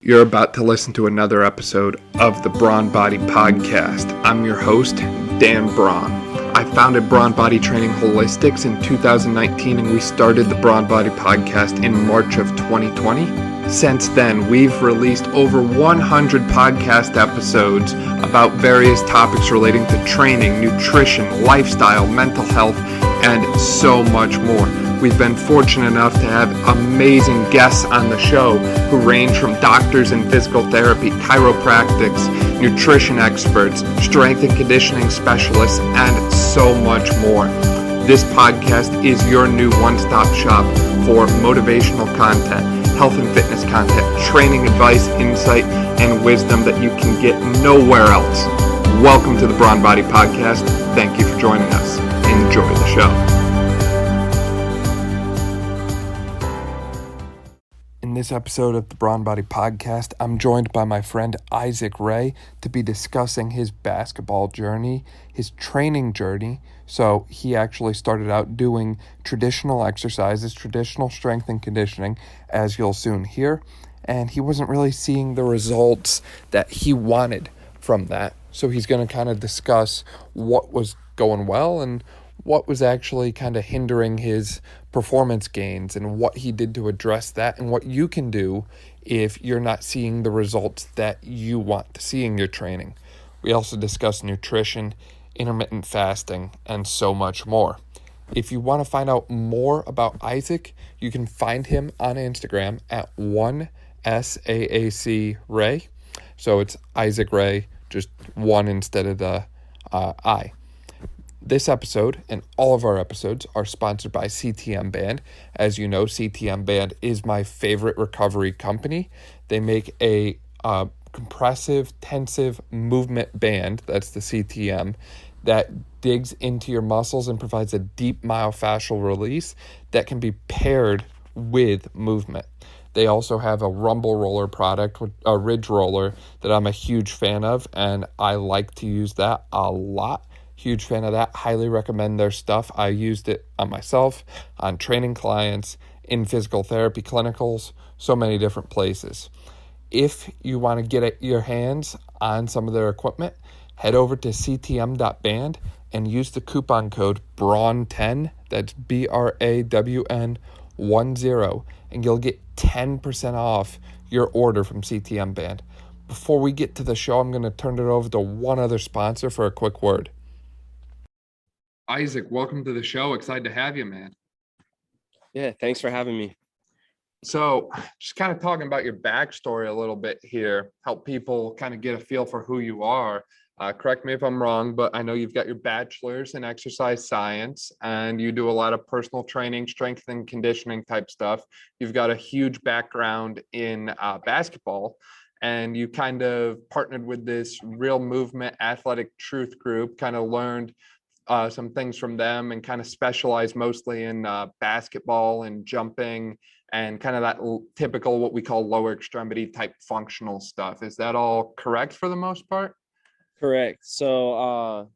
You're about to listen to another episode of the Brawn Body Podcast. I'm your host, Dan Brawn. I founded Brawn Body Training Holistics in 2019, and we started the Brawn Body Podcast in March of 2020. Since then, we've released over 100 podcast episodes about various topics relating to training, nutrition, lifestyle, mental health, and so much more. We've been fortunate enough to have amazing guests on the show who range from doctors in physical therapy, chiropractics, nutrition experts, strength and conditioning specialists, and so much more. This podcast is your new one-stop shop for motivational content, health and fitness content, training advice, insight, and wisdom that you can get nowhere else. Welcome to the Brawn Body Podcast. Thank you for joining us. Enjoy the show. In this episode of the Brawn Body Podcast, I'm joined by my friend Isaac Ray to be discussing his basketball journey, his training journey. So he actually started out doing traditional exercises, traditional strength and conditioning, as you'll soon hear, and he wasn't really seeing the results that he wanted from that. So he's going to kind of discuss what was going well and what was actually kind of hindering his performance gains and what he did to address that and what you can do if you're not seeing the results that you want to see in your training. We also discuss nutrition, intermittent fasting, and so much more. If you want to find out more about Isaac, you can find him on Instagram at 1SAAC Ray. So it's Isaac Ray, just one instead of the I. This episode and all of our episodes are sponsored by CTM Band. As you know, CTM Band is my favorite recovery company. They make a compressive, tensive movement band, that's the CTM, that digs into your muscles and provides a deep myofascial release that can be paired with movement. They also have a rumble roller product, a ridge roller, that I'm a huge fan of, and I like to use that a lot. Huge fan of that. Highly recommend their stuff. I used it on myself, on training clients, in physical therapy clinicals, so many different places. If you want to get your hands on some of their equipment, head over to ctm.band and use the coupon code BRAWN10, that's BRAWN10, and you'll get 10% off your order from CTM Band. Before we get to the show, I'm going to turn it over to one other sponsor for a quick word. Isaac, welcome to the show. Excited to have you, man. Yeah, thanks for having me. So just kind of talking about your backstory a little bit here, help people kind of get a feel for who you are. Correct me if I'm wrong, but I know you've got your bachelor's in exercise science and you do a lot of personal training, strength and conditioning type stuff. You've got a huge background in basketball, and you kind of partnered with this Real Movement Athletic Truth group, kind of learned some things from them and kind of specialize mostly in basketball and jumping and kind of that typical what we call lower extremity type functional stuff. Is that all correct for the most part? Correct. So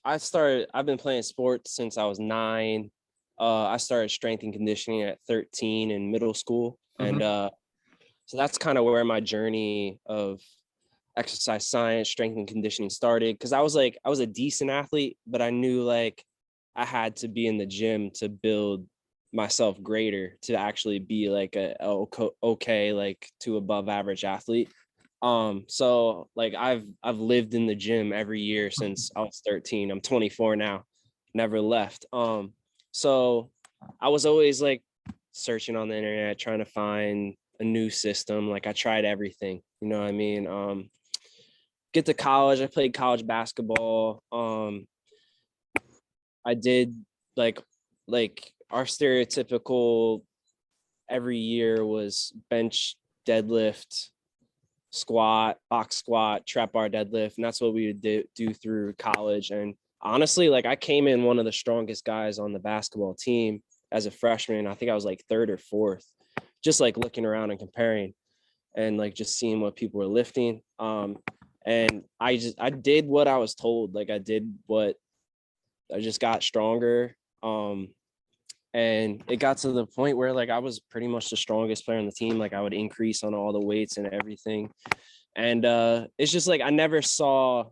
I've been playing sports since I was 9. I started strength and conditioning at 13 in middle school. Mm-hmm. And so that's kind of where my journey of exercise science, strength and conditioning started, because I was a decent athlete, but I knew like I had to be in the gym to build myself greater to actually be like a okay like to above average athlete. So like I've lived in the gym every year since I was 13. I'm 24 now, never left. So I was always like searching on the internet, trying to find a new system. Like I tried everything, you know what I mean? Get to college, I played college basketball. I did like our stereotypical every year was bench, deadlift, squat, box squat, trap bar deadlift, and that's what we would do through college. And honestly, like I came in one of the strongest guys on the basketball team as a freshman. I think I was like 3rd or 4th, just like looking around and comparing and like just seeing what people were lifting. And I did what I was told. Like I just got stronger. And it got to the point where like I was pretty much the strongest player on the team. Like I would increase on all the weights and everything. And it's just like I never saw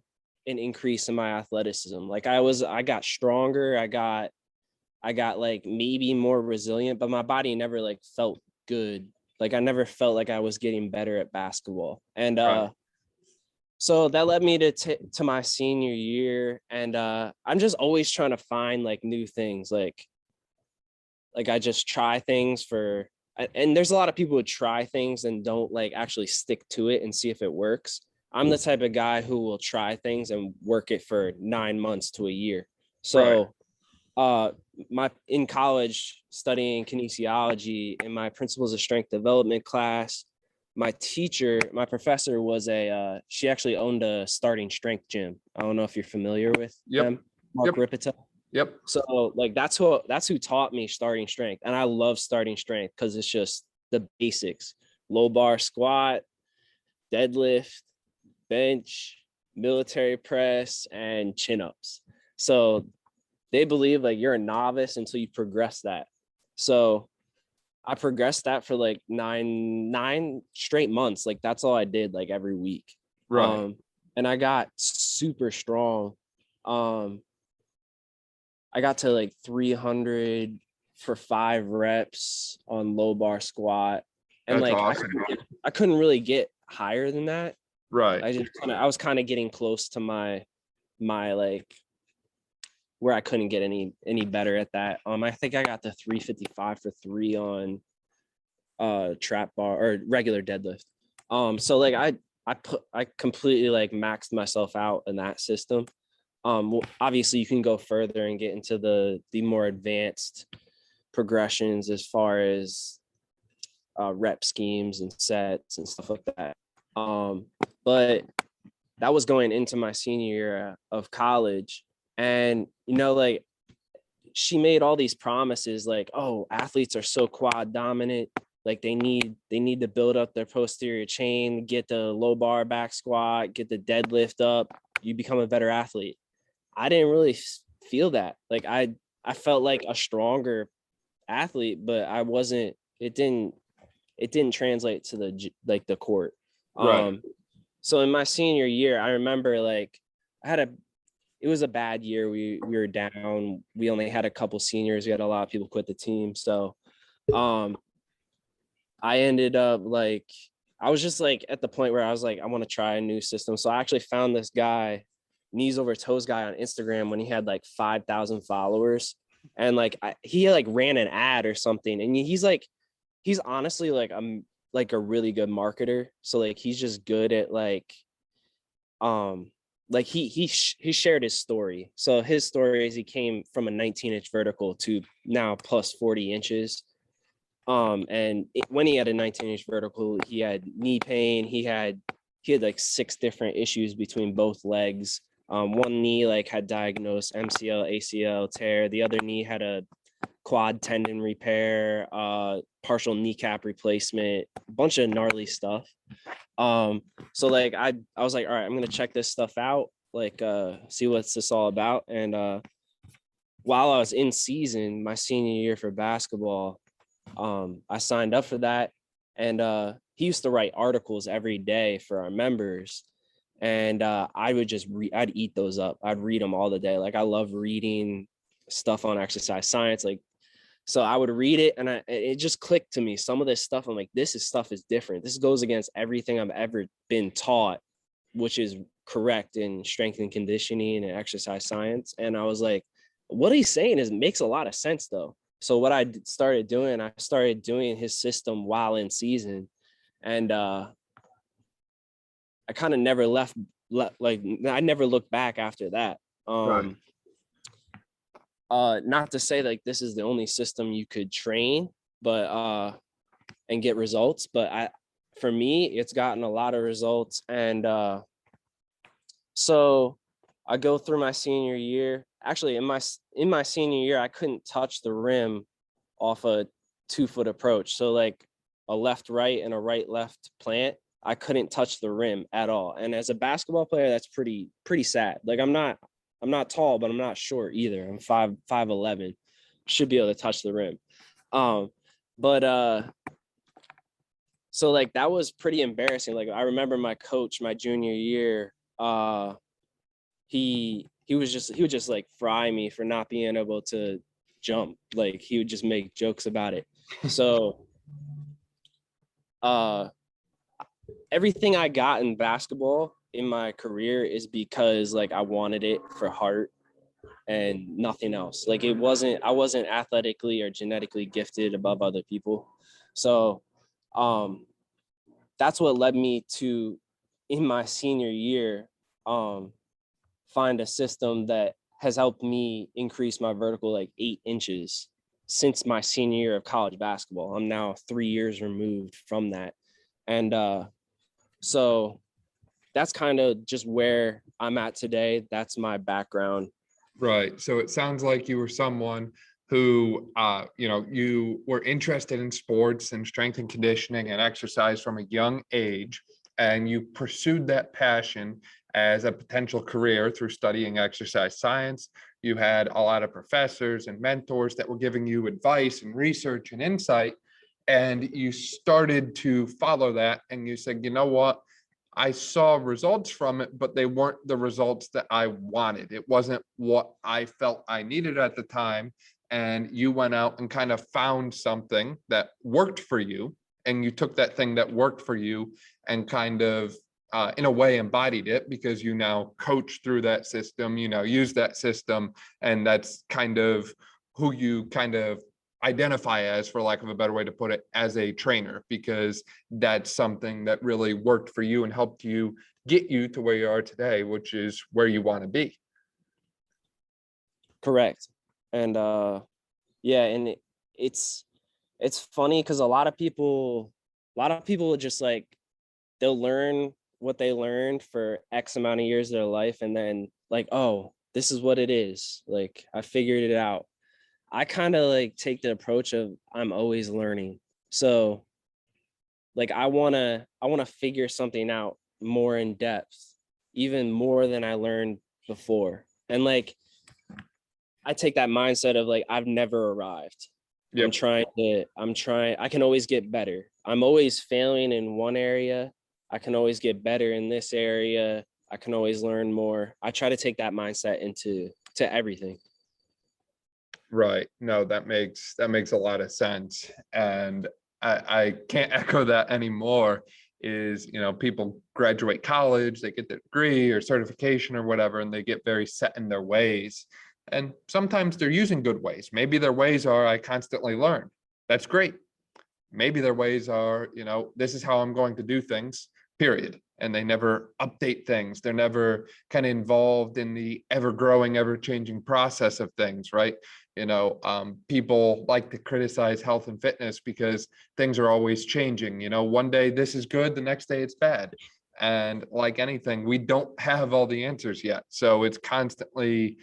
an increase in my athleticism. Like I got stronger. I got like maybe more resilient, but my body never like felt good. Like I never felt like I was getting better at basketball. And Right. so that led me to my senior year. And I'm just always trying to find like new things. Like I just try things and there's a lot of people who try things and don't like actually stick to it and see if it works. I'm the type of guy who will try things and work it for 9 months to a year. Right. So my in college studying kinesiology in my principles of strength development class, my professor was she actually owned a starting strength gym. I don't know if you're familiar with them, Mark Ripita. Yep. So like that's who taught me starting strength. And I love starting strength because it's just the basics: low bar squat, deadlift, bench, military press, and chin ups. So they believe like you're a novice until you progress that. So I progressed that for like nine straight months. Like that's all I did like every week. Right. And I got super strong. I got to like 300 for 5 reps on low bar squat. And That's like awesome. I couldn't really get higher than that. Right. I was kind of getting close to my like where I couldn't get any better at that. I think I got the 355 for 3 on trap bar or regular deadlift. So like I completely like maxed myself out in that system. Obviously you can go further and get into the more advanced progressions as far as rep schemes and sets and stuff like that. But that was going into my senior year of college. And, like she made all these promises like, oh, athletes are so quad dominant. Like they need to build up their posterior chain, get the low bar back squat, get the deadlift up. You become a better athlete. I didn't really feel that. Like I felt like a stronger athlete, but I wasn't. It didn't translate to the court. Right. So in my senior year, I remember like it was a bad year. We were down. We only had a couple seniors. We had a lot of people quit the team. So I ended up like I was just like at the point where I was like, I want to try a new system. So I actually found this guy, knees over toes guy on Instagram when he had like 5,000 followers. And like he like ran an ad or something. And he's honestly like a really good marketer. So like he's just good at like he shared his story. So his story is he came from a 19-inch vertical to now plus 40 inches. And when he had a 19-inch vertical, he had knee pain. He had like 6 different issues between both legs. One knee like had diagnosed MCL, ACL tear. The other knee had a quad tendon repair, partial kneecap replacement, a bunch of gnarly stuff. So like I was like, all right, I'm gonna check this stuff out, like see what's this all about. And while I was in season, my senior year for basketball, I signed up for that. And he used to write articles every day for our members. And I would just I'd eat those up. I'd read them all the day. Like I love reading stuff on exercise science. Like, so I would read it and it just clicked to me. Some of this stuff, I'm like, stuff is different. This goes against everything I've ever been taught, which is correct in strength and conditioning and exercise science. And I was like, what he's saying makes a lot of sense though. So what I started doing his system while in season. And I kind of never like I never looked back after that. Right. Not to say like this is the only system you could train, but and get results. But for me, it's gotten a lot of results. And so I go through my senior year. Actually, in my senior year, I couldn't touch the rim off a 2-foot approach. So like a left right and a right left plant, I couldn't touch the rim at all. And as a basketball player, that's pretty sad. Like I'm not tall, but I'm not short either. I'm 5'11". should be able to touch the rim. But so like that was pretty embarrassing. Like I remember my coach my junior year, he would just like fry me for not being able to jump. Like he would just make jokes about it. So everything I got in basketball in my career is because like I wanted it for heart and nothing else. Like I wasn't athletically or genetically gifted above other people. So that's what led me to, in my senior year, find a system that has helped me increase my vertical like 8 inches since my senior year of college basketball. I'm now 3 years removed from that. And so that's kind of just where I'm at today. That's my background. Right. So it sounds like you were someone who, you were interested in sports and strength and conditioning and exercise from a young age, and you pursued that passion as a potential career through studying exercise science. You had a lot of professors and mentors that were giving you advice and research and insight, and you started to follow that, and you said, you know what? I saw results from it, but they weren't the results that I wanted. It wasn't what I felt I needed at the time. And you went out and kind of found something that worked for you. And you took that thing that worked for you and kind of, in a way, embodied it, because you now coach through that system, use that system. And that's kind of who you kind of identify as, for lack of a better way to put it, as a trainer, because that's something that really worked for you and helped you get you to where you are today, which is where you want to be. Correct. And yeah, and it's funny because a lot of people just like, they'll learn what they learned for X amount of years of their life, and then like, oh, this is what it is. Like I figured it out. I kind of like take the approach of I'm always learning. So like I want to figure something out more in depth, even more than I learned before. And like I take that mindset of like I've never arrived. Yep. I can always get better. I'm always failing in one area. I can always get better in this area. I can always learn more. I try to take that mindset into everything. Right. No, that makes a lot of sense. And I can't echo that anymore. Is, people graduate college, they get their degree or certification or whatever, and they get very set in their ways. And sometimes they're using good ways. Maybe their ways are, I constantly learn. That's great. Maybe their ways are, this is how I'm going to do things, period. And they never update things. They're never kind of involved in the ever growing, ever changing process of things, right? People like to criticize health and fitness because things are always changing. One day this is good, the next day it's bad. And like anything, we don't have all the answers yet. So it's constantly,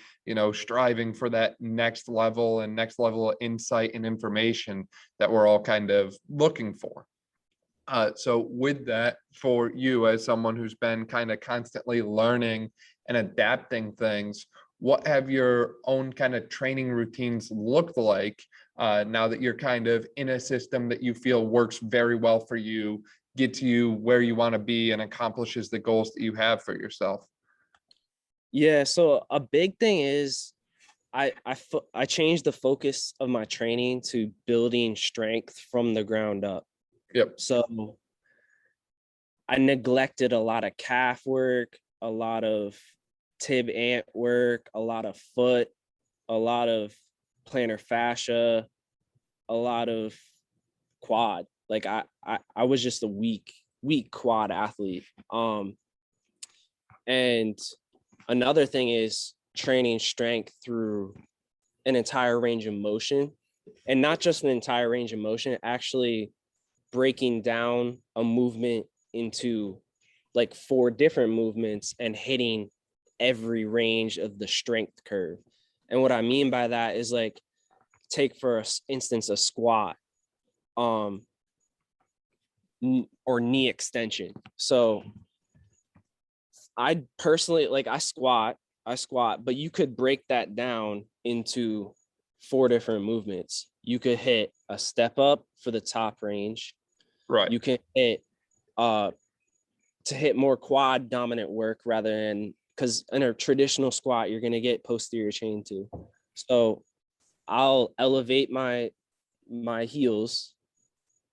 striving for that next level of insight and information that we're all kind of looking for. So with that, for you as someone who's been kind of constantly learning and adapting things, what have your own kind of training routines looked like now that you're kind of in a system that you feel works very well for you, gets you where you want to be, and accomplishes the goals that you have for yourself? Yeah, so a big thing is I changed the focus of my training to building strength from the ground up. Yep. So I neglected a lot of calf work, a lot of tib ant work, a lot of foot, a lot of plantar fascia, a lot of quad. Like I was just a weak quad athlete. And another thing is training strength through an entire range of motion, and not just an entire range of motion, actually breaking down a movement into like 4 different movements and hitting every range of the strength curve. And what I mean by that is, like, take for instance a squat or knee extension. So I personally, like, I squat, but you could break that down into 4 different movements. You could hit a step up for the top range. Right. You can hit to hit more quad dominant work rather than, because in a traditional squat, you're going to get posterior chain too. So I'll elevate my heels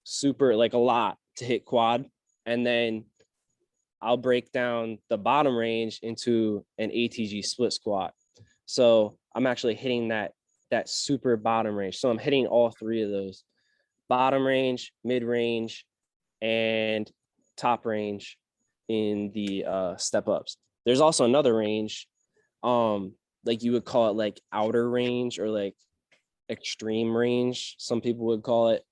super, like, a lot to hit quad. And then I'll break down the bottom range into an ATG split squat. So I'm actually hitting that super bottom range. So I'm hitting all 3 of those: bottom range, mid range, and top range in the step ups. There's also another range, like you would call it like outer range or like extreme range, some people would call it.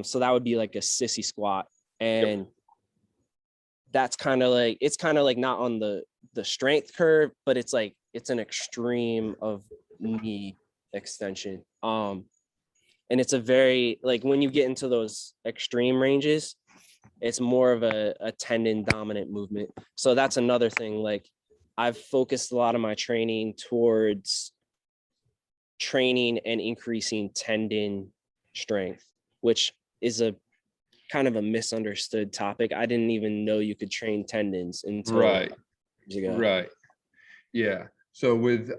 So that would be like a sissy squat. And that's kind of like, it's kind of like not on the strength curve, but it's like, it's an extreme of knee extension. And it's a very, like, when you get into those extreme ranges, it's more of a tendon dominant movement. So that's another thing. Like, I've focused a lot of my training towards training and increasing tendon strength, which is a kind of a misunderstood topic. I didn't even know you could train tendons until years ago. Right. Yeah. So with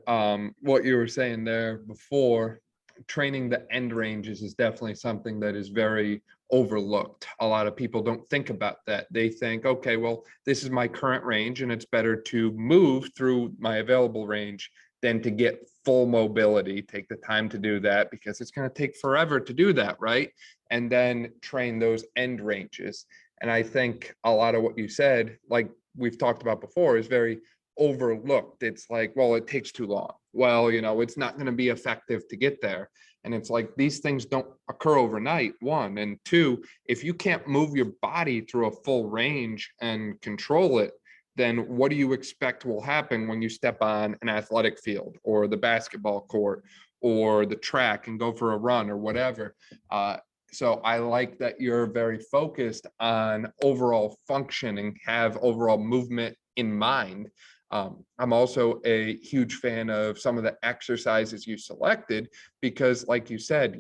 what you were saying there before, training the end ranges is definitely something that is very overlooked. A lot of people don't think about that. They think, okay, well, this is my current range and it's better to move through my available range than to get full mobility, take the time to do that because it's going to take forever to do that, right? And then train those end ranges. And I think a lot of what you said, like we've talked about before, is very overlooked. It's like, well, it takes too long. Well, it's not going to be effective to get there. And it's like, these things don't occur overnight, 1. And 2, if you can't move your body through a full range and control it, then what do you expect will happen when you step on an athletic field or the basketball court or the track and go for a run or whatever? So I like that you're very focused on overall function and have overall movement in mind. I'm also a huge fan of some of the exercises you selected because, like you said,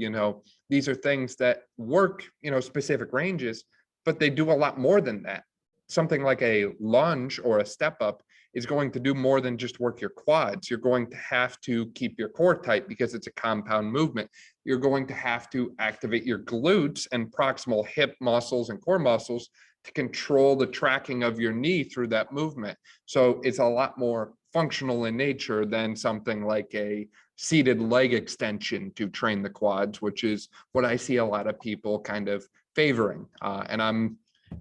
these are things that work, specific ranges, but they do a lot more than that. Something like a lunge or a step up is going to do more than just work your quads. You're going to have to keep your core tight because it's a compound movement. You're going to have to activate your glutes and proximal hip muscles and core muscles to control the tracking of your knee through that movement. So it's a lot more functional in nature than something like a seated leg extension to train the quads, which is what I see a lot of people kind of favoring.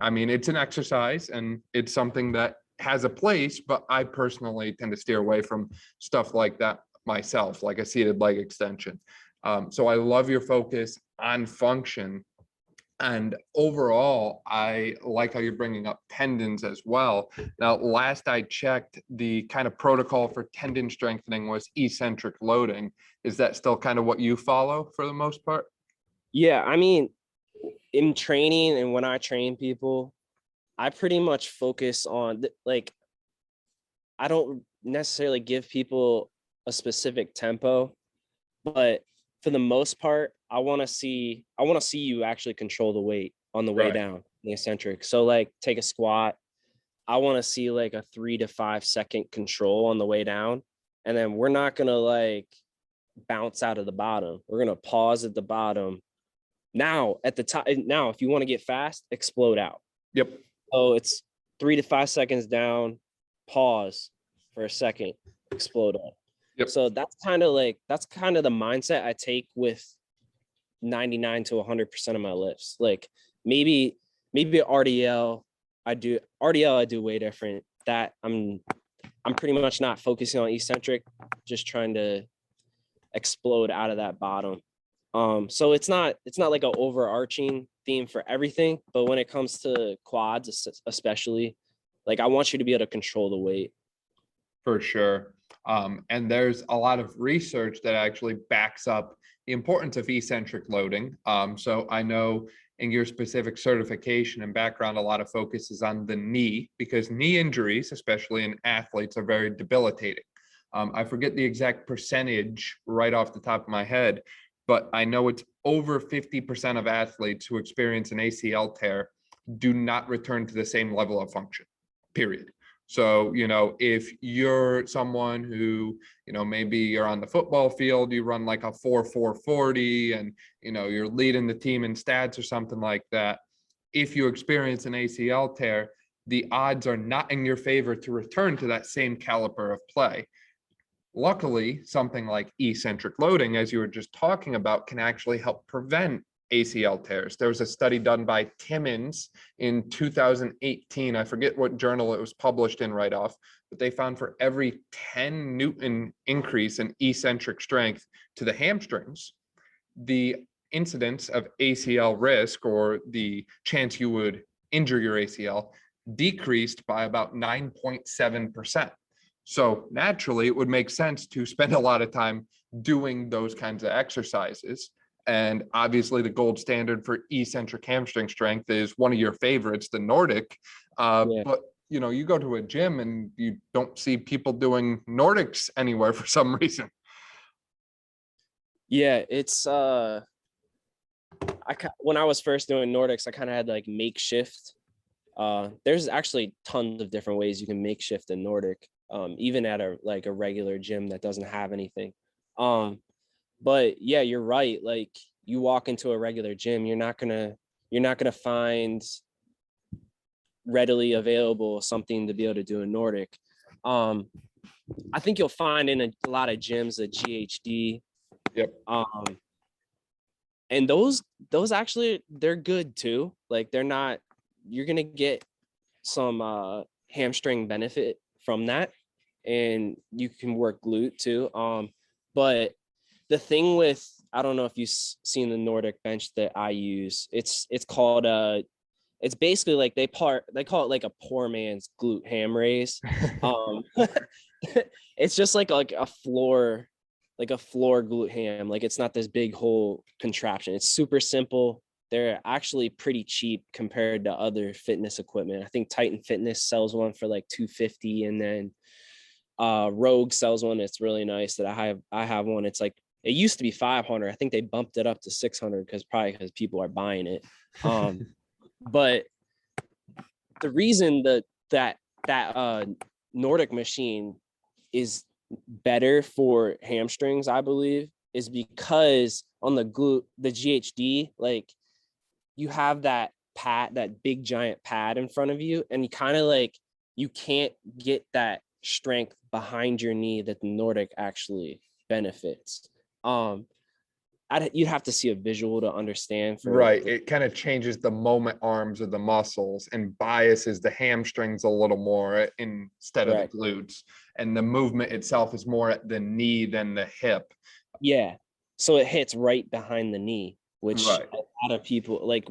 I mean, it's an exercise and it's something that has a place, but I personally tend to steer away from stuff like that myself, like a seated leg extension. So I love your focus on function. And overall, I like how you're bringing up tendons as well. Now, last I checked, the kind of protocol for tendon strengthening was eccentric loading. Is that still kind of what you follow for the most part? Yeah, I mean, in training and when I train people, I pretty much focus on like, I don't necessarily give people a specific tempo, but for the most part, I want to see you actually control the weight on the way down, the eccentric. So like, take a squat. I want to see like a 3 to 5 second control on the way down. And then we're not going to like bounce out of the bottom. We're going to pause at the bottom. Now at the top, now, if you want to get fast, explode out. Yep. So it's 3 to 5 seconds down, pause for a second, explode up. Yep. So that's kind of the mindset I take with 99 to 100% of my lifts. Like maybe RDL, I do way different. That I'm pretty much not focusing on eccentric, just trying to explode out of that bottom. So it's not like an overarching theme for everything, but when it comes to quads, especially, like I want you to be able to control the weight. For sure. And there's a lot of research that actually backs up the importance of eccentric loading. So I know in your specific certification and background, a lot of focus is on the knee because knee injuries, especially in athletes, are very debilitating. I forget the exact percentage right off the top of my head, but I know it's over 50% of athletes who experience an ACL tear do not return to the same level of function, period. So, if you're someone who, maybe you're on the football field, you run like a 4.40 and, you're leading the team in stats or something like that. If you experience an ACL tear, the odds are not in your favor to return to that same caliber of play. Luckily, something like eccentric loading, as you were just talking about, can actually help prevent ACL tears. There was a study done by Timmons in 2018. I forget what journal it was published in right off, but they found for every 10 Newton increase in eccentric strength to the hamstrings, the incidence of ACL risk, or the chance you would injure your ACL, decreased by about 9.7%. So naturally, it would make sense to spend a lot of time doing those kinds of exercises. And obviously, the gold standard for eccentric hamstring strength is one of your favorites, the Nordic. But you go to a gym and you don't see people doing Nordics anywhere for some reason. Yeah, it's when I was first doing Nordics, I kind of had like makeshift. There's actually tons of different ways you can makeshift a Nordic, even at a regular gym that doesn't have anything. But yeah, you're right. Like, you walk into a regular gym, you're not gonna find readily available something to be able to do a Nordic. I think you'll find in a lot of gyms a GHD. Yep. And those actually, they're good too. Like, you're gonna get some hamstring benefit from that, and you can work glute too. But the thing with, I don't know if you've seen the Nordic bench that I use. It's called it's basically like they call it like a poor man's glute ham raise. It's just like a floor glute ham. Like, it's not this big whole contraption. It's super simple. They're actually pretty cheap compared to other fitness equipment. I think Titan Fitness sells one for like $250, and then Rogue sells one that's really nice that I have one. It's like, it used to be $500. I think they bumped it up to $600 because people are buying it. But the reason that Nordic machine is better for hamstrings, I believe, is because on the glute, the GHD, like, you have that big giant pad in front of you, and you kind of like, you can't get that strength behind your knee that the Nordic actually benefits. You'd have to see a visual to understand. Right. It kind of changes the moment arms of the muscles and biases the hamstrings a little more instead of the glutes. And the movement itself is more at the knee than the hip. Yeah. So it hits right behind the knee, which a lot of people, like,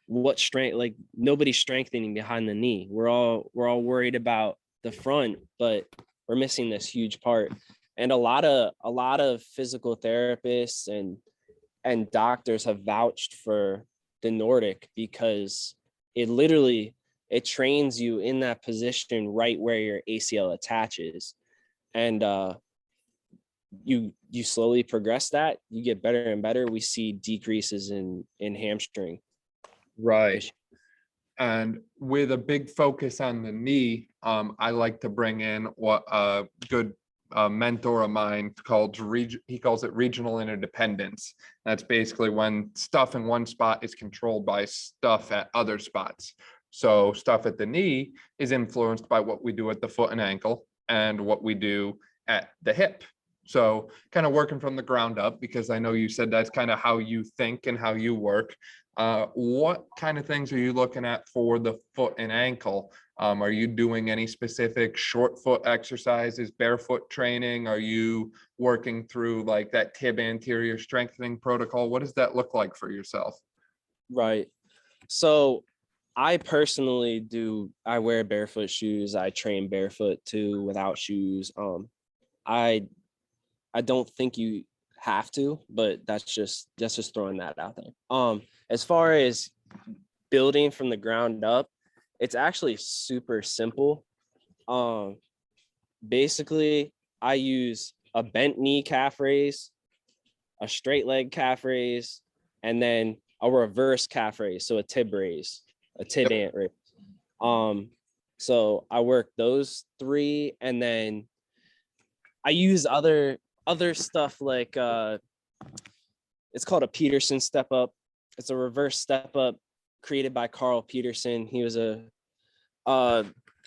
what strength, like, nobody's strengthening behind the knee. We're all worried about the front, but we're missing this huge part. And a lot of physical therapists and doctors have vouched for the Nordic because it trains you in that position right where your ACL attaches. And you slowly progress that, you get better and better. We see decreases in hamstring. Right. And with a big focus on the knee, I like to bring in what a good mentor of mine calls it regional interdependence. That's basically when stuff in one spot is controlled by stuff at other spots. So stuff at the knee is influenced by what we do at the foot and ankle and what we do at the hip. So kind of working from the ground up, because I know you said that's kind of how you think and how you work. What kind of things are you looking at for the foot and ankle? Are you doing any specific short foot exercises, barefoot training? Are you working through like that tib anterior strengthening protocol? What does that look like for yourself? Right. So I personally I wear barefoot shoes. I train barefoot too, without shoes. I don't think you have to, but that's just throwing that out there. As far as building from the ground up, it's actually super simple. Basically, I use a bent knee calf raise, a straight leg calf raise, and then a reverse calf raise. So a tib raise, a tib ant raise. So I work those three, and then I use other stuff like it's called a Peterson step up. It's a reverse step up created by Carl Peterson. He was a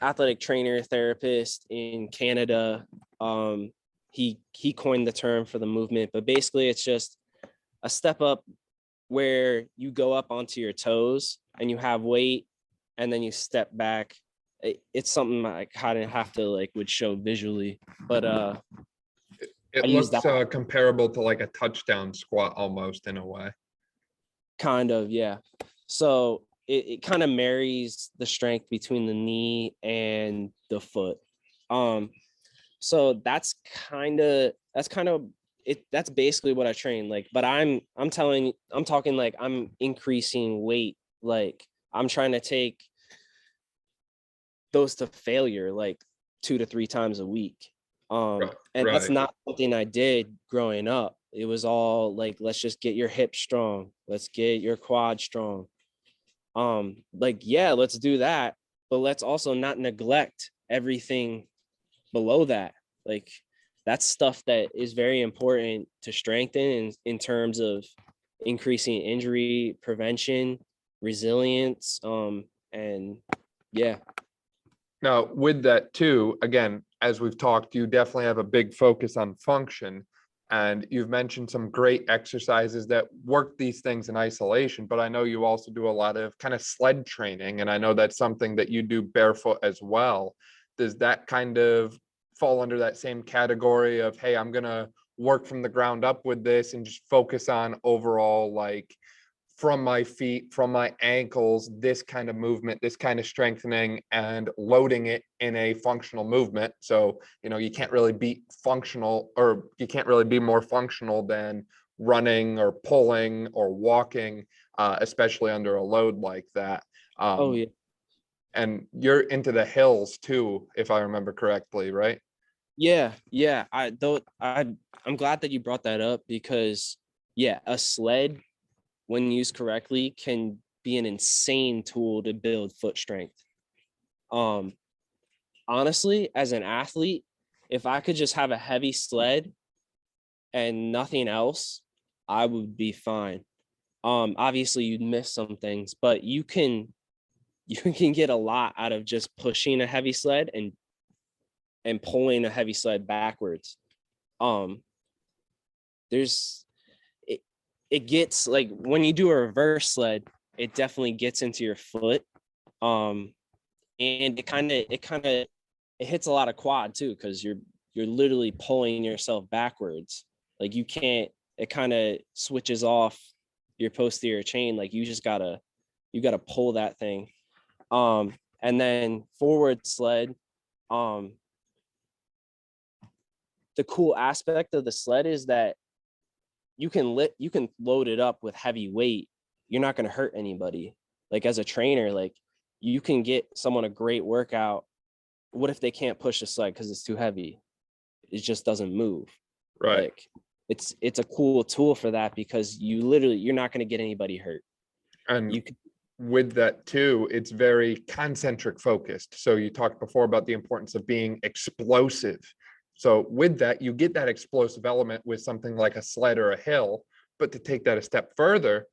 athletic trainer therapist in Canada. He coined the term for the movement, but basically it's just a step up where you go up onto your toes and you have weight and then you step back. It's something I kind of have to like would show visually, but It I use looks that comparable to like a touchdown squat almost in a way. kind of, yeah. So it kind of marries the strength between the knee and the foot. So that's kind of it. That's basically what I train like, but I'm talking like I'm increasing weight. Like I'm trying to take those to failure like 2 to 3 times a week. And that's not something I did growing up. It was all like, let's just get your hips strong. Let's get your quad strong. Like, yeah, let's do that, but let's also not neglect everything below that. Like that's stuff that is very important to strengthen in terms of increasing injury prevention, resilience, and yeah. Now, with that too, again, as we've talked, you definitely have a big focus on function. And you've mentioned some great exercises that work these things in isolation, but I know you also do a lot of kind of sled training. And I know that's something that you do barefoot as well. Does that kind of fall under that same category of, hey, I'm going to work from the ground up with this and just focus on overall, like from my feet, from my ankles, this kind of movement, this kind of strengthening, and loading it in a functional movement. So, you can't really be functional, or you can't really be more functional than running or pulling or walking, especially under a load like that. Oh yeah. And you're into the hills too, if I remember correctly, right? Yeah. I'm glad that you brought that up because yeah, a sled when used correctly can be an insane tool to build foot strength. Honestly, as an athlete, if I could just have a heavy sled and nothing else, I would be fine. Obviously you'd miss some things, but you can get a lot out of just pushing a heavy sled and pulling a heavy sled backwards. There's it gets like when you do a reverse sled, it definitely gets into your foot. And it hits a lot of quad too, because you're literally pulling yourself backwards. Like you can't, it kind of switches off your posterior chain. Like you gotta pull that thing. And then forward sled, the cool aspect of the sled is that you can load it up with heavy weight. You're not going to hurt anybody. Like as a trainer, like you can get someone a great workout. What if they can't push the sled because it's too heavy? It just doesn't move. Right. Like it's a cool tool for that because you're not going to get anybody hurt. And You can, with that too, it's very concentric focused. So you talked before about the importance of being explosive. So with that, you get that explosive element with something like a sled or a hill. But to take that a step further,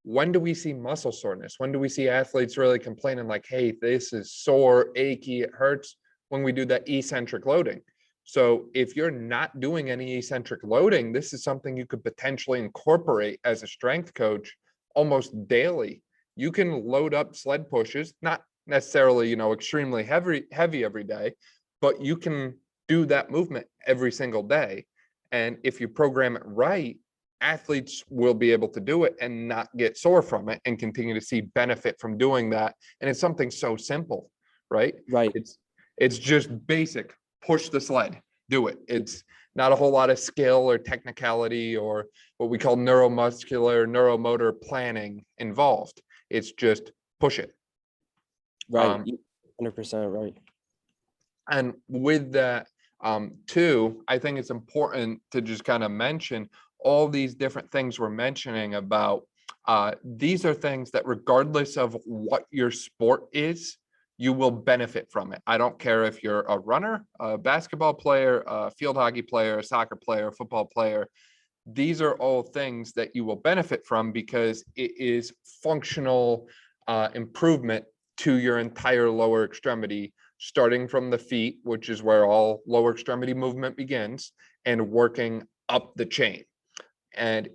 when do we see muscle soreness? When do we see athletes really complaining like, hey, this is sore, achy, it hurts? When we do that eccentric loading. So if you're not doing any eccentric loading, this is something you could potentially incorporate as a strength coach almost daily. You can load up sled pushes, not necessarily, extremely heavy every day, but you can do that movement every single day. And if you program it right, athletes will be able to do it and not get sore from it and continue to see benefit from doing that. And it's something so simple, right? right. It's just basic, push the sled, do it. It's not a whole lot of skill or technicality or what we call neuromuscular, neuromotor planning involved. It's just push it. Right. 100% right. And with that, Two, I think it's important to just kind of mention all these different things we're mentioning about. These are things that regardless of what your sport is, you will benefit from it. I don't care if you're a runner, a basketball player, a field hockey player, a soccer player, a football player. These are all things that you will benefit from because it is functional improvement to your entire lower extremity, starting from the feet, which is where all lower extremity movement begins, and working up the chain. And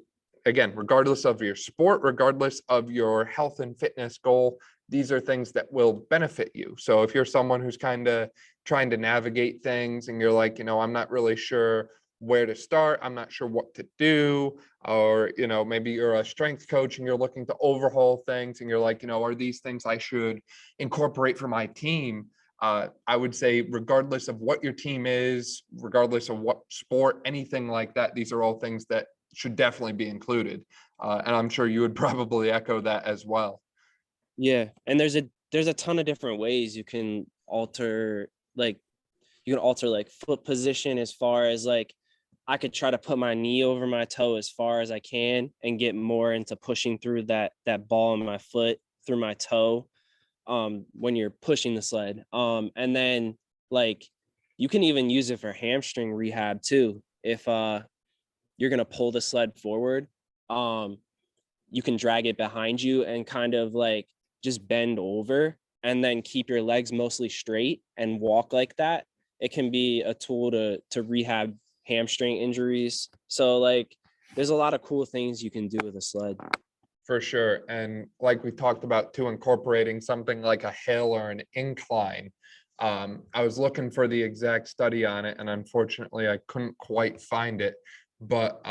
again, regardless of your sport, regardless of your health and fitness goal, these are things that will benefit you. So if you're someone who's kind of trying to navigate things and you're like, I'm not really sure where to start, I'm not sure what to do, or maybe you're a strength coach and you're looking to overhaul things and you're like, are these things I should incorporate for my team? I would say regardless of what your team is, regardless of what sport, anything like that, these are all things that should definitely be included. And I'm sure you would probably echo that as well. Yeah. And there's a ton of different ways you can alter, like foot position, as far as like, I could try to put my knee over my toe as far as I can and get more into pushing through that ball in my foot through my toe when you're pushing the sled. And then like you can even use it for hamstring rehab too. If you're going to pull the sled forward, you can drag it behind you and kind of like just bend over and then keep your legs mostly straight and walk like that. It can be a tool to rehab hamstring injuries. So like there's a lot of cool things you can do with a sled. For sure. And like we talked about too, incorporating something like a hill or an incline. I was looking for the exact study on it and unfortunately I couldn't quite find it. But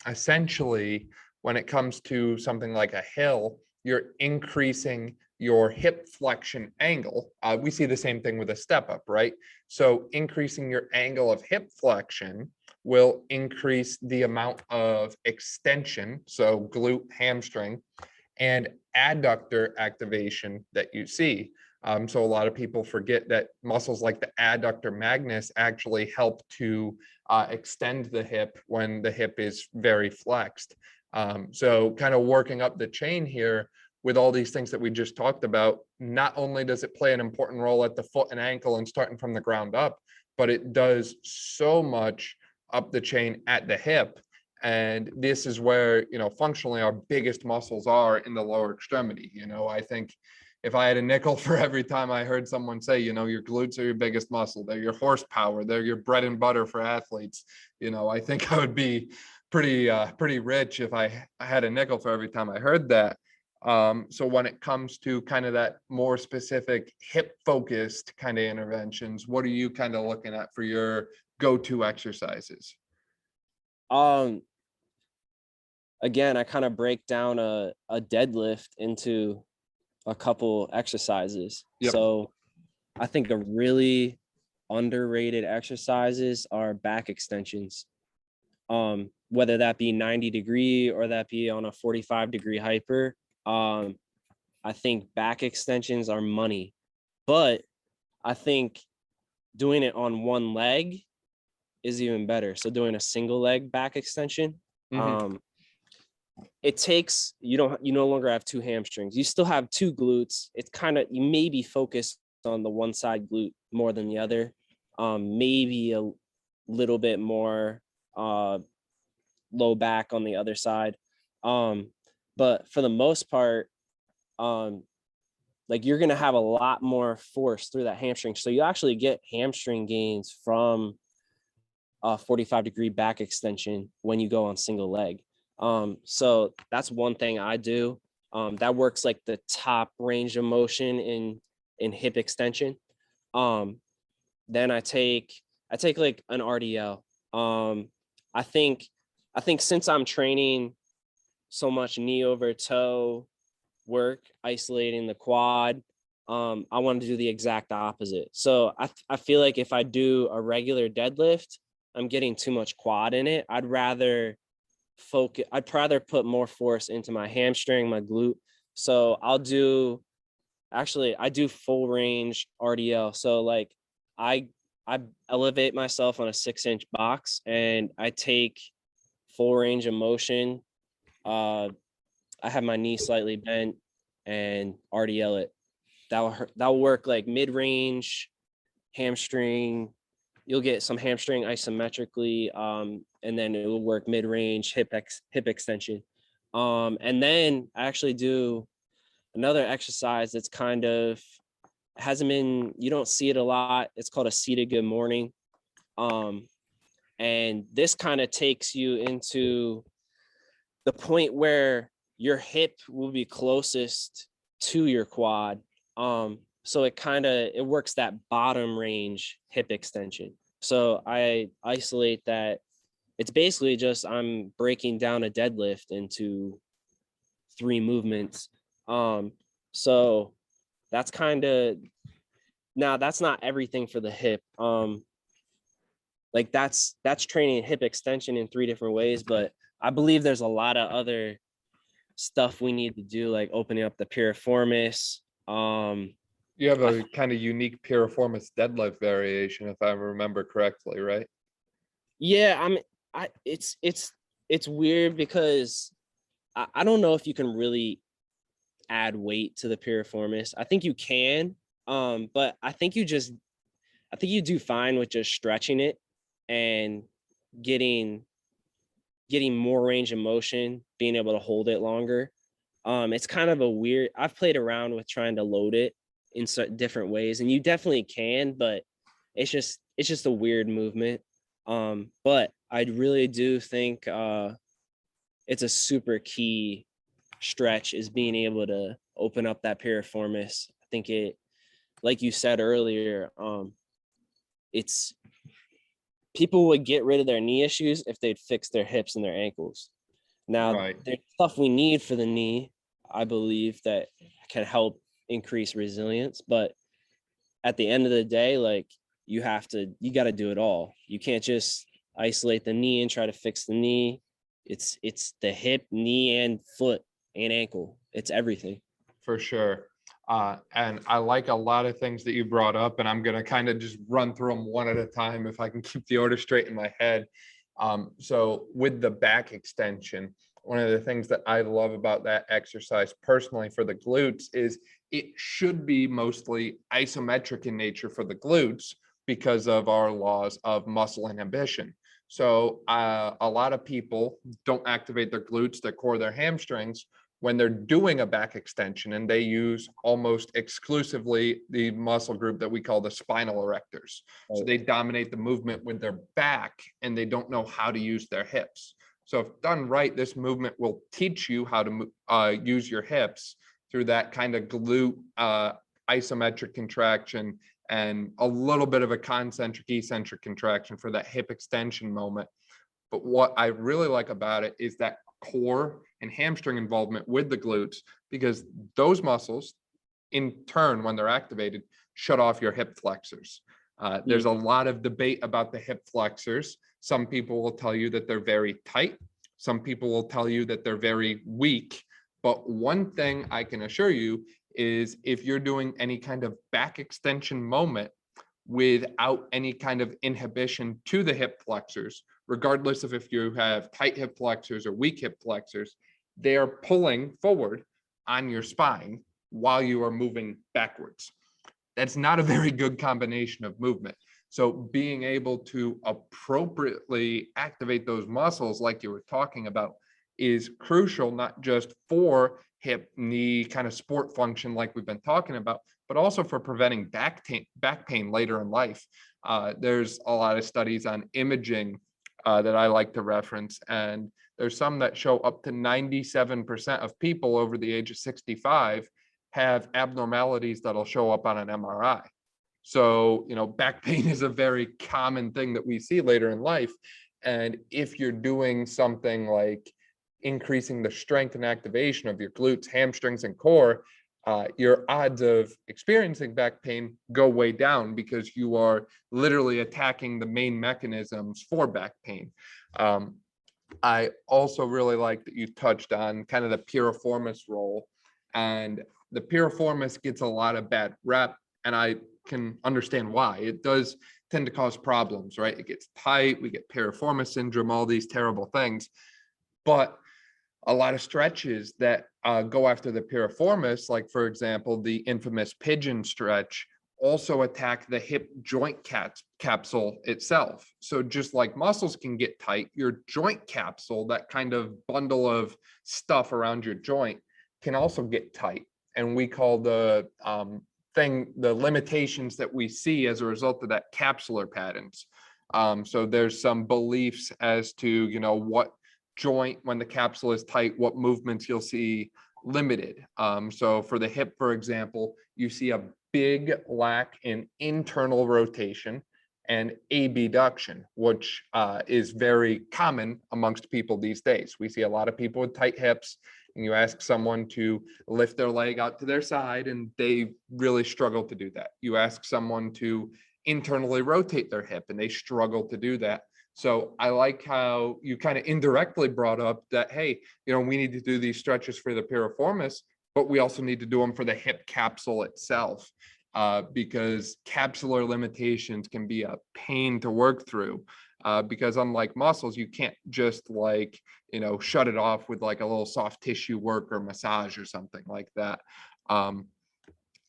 essentially, when it comes to something like a hill, you're increasing your hip flexion angle. We see the same thing with a step up, right? So increasing your angle of hip flexion will increase the amount of extension, so glute, hamstring, and adductor activation that you see. So a lot of people forget that muscles like the adductor magnus actually help to extend the hip when the hip is very flexed. So kind of working up the chain here with all these things that we just talked about, not only does it play an important role at the foot and ankle and starting from the ground up, but it does so much up the chain at the hip. And this is where, functionally our biggest muscles are in the lower extremity. I think if I had a nickel for every time I heard someone say, your glutes are your biggest muscle, they're your horsepower, they're your bread and butter for athletes, I think I would be pretty rich if I had a nickel for every time I heard that. So when it comes to kind of that more specific hip focused kind of interventions, what are you kind of looking at for your go-to exercises? Again, I kind of break down a deadlift into a couple exercises. Yep. So I think a really underrated exercises are back extensions. Whether that be 90-degree or that be on a 45-degree hyper. I think back extensions are money, but I think doing it on one leg is even better. So doing a single leg back extension, it takes, you no longer have two hamstrings. You still have two glutes. It's kind of, you may be focused on the one side glute more than the other. Maybe a little bit more low back on the other side. But for the most part, like you're going to have a lot more force through that hamstring. So you actually get hamstring gains from a 45-degree back extension when you go on single leg. So that's one thing I do. That works like the top range of motion in hip extension. Then I take like an RDL. I think since I'm training so much knee over toe work, isolating the quad, I want to do the exact opposite. So I feel like if I do a regular deadlift, I'm getting too much quad in it. I'd rather put more force into my hamstring, my glute. So I do full range RDL. So like I I elevate myself on a 6-inch box and I take full range of motion. I have my knee slightly bent and RDL it. That'll work like mid-range, hamstring. You'll get some hamstring isometrically, and then it will work mid-range hip extension. And then I actually do another exercise that's kind of hasn't been, you don't see it a lot. It's called a seated good morning. And this kind of takes you into the point where your hip will be closest to your quad. So it works that bottom range hip extension. So I isolate that. It's basically just I'm breaking down a deadlift into 3 movements. So that's kind of, now that's not everything for the hip. Like that's training hip extension in 3 different ways, but I believe there's a lot of other stuff we need to do, like opening up the piriformis. You have a kind of unique piriformis deadlift variation, if I remember correctly, right? Yeah, it's weird because I don't know if you can really add weight to the piriformis. I think you can, but I think you do fine with just stretching it and getting more range of motion, being able to hold it longer. It's kind of a weird, I've played around with trying to load it in different ways, and you definitely can, but it's just a weird movement. But I really do think it's a super key stretch is being able to open up that piriformis. I think it, like you said earlier, it's, people would get rid of their knee issues if they'd fix their hips and their ankles. Now, Right. there's stuff we need for the knee, I believe, that can help increase resilience. But at the end of the day, like you got to do it all. You can't just isolate the knee and try to fix the knee. It's the hip, knee, and foot and ankle. It's everything. For sure. And I like a lot of things that you brought up, and I'm going to kind of just run through them one at a time if I can keep the order straight in my head. So with the back extension, one of the things that I love about that exercise personally for the glutes is it should be mostly isometric in nature for the glutes because of our laws of muscle inhibition. So a lot of people don't activate their glutes, their core, their hamstrings when they're doing a back extension, and they use almost exclusively the muscle group that we call the spinal erectors. So they dominate the movement with their back and they don't know how to use their hips. So if done right, this movement will teach you how to use your hips through that kind of glute isometric contraction and a little bit of a concentric eccentric contraction for that hip extension moment. But what I really like about it is that core and hamstring involvement with the glutes, because those muscles in turn, when they're activated, shut off your hip flexors. There's a lot of debate about the hip flexors. Some people will tell you that they're very tight. Some people will tell you that they're very weak. But one thing I can assure you is if you're doing any kind of back extension moment without any kind of inhibition to the hip flexors, regardless of if you have tight hip flexors or weak hip flexors, they are pulling forward on your spine while you are moving backwards. That's not a very good combination of movement. So being able to appropriately activate those muscles like you were talking about is crucial, not just for hip, knee kind of sport function like we've been talking about, but also for preventing back pain later in life. There's a lot of studies on imaging that I like to reference, and there's some that show up to 97% of people over the age of 65 have abnormalities that'll show up on an MRI. So, back pain is a very common thing that we see later in life. And if you're doing something like increasing the strength and activation of your glutes, hamstrings, and core, your odds of experiencing back pain go way down because you are literally attacking the main mechanisms for back pain. I also really like that you touched on kind of the piriformis role, and the piriformis gets a lot of bad rep, and I can understand why. It does tend to cause problems, right? It gets tight, we get piriformis syndrome, all these terrible things. But a lot of stretches that go after the piriformis, like for example, the infamous pigeon stretch, also attack the hip joint capsule itself. So just like muscles can get tight, your joint capsule, that kind of bundle of stuff around your joint, can also get tight. And we call the the limitations that we see as a result of that capsular patterns. So there's some beliefs as to, what joint, when the capsule is tight, what movements you'll see limited. So for the hip, for example, you see a big lack in internal rotation and abduction, which is very common amongst people these days. We see a lot of people with tight hips, and you ask someone to lift their leg out to their side, and they really struggle to do that. You ask someone to internally rotate their hip, and they struggle to do that. So I like how you kind of indirectly brought up that, hey, we need to do these stretches for the piriformis, but we also need to do them for the hip capsule itself, because capsular limitations can be a pain to work through. Because unlike muscles, you can't just shut it off with like a little soft tissue work or massage or something like that.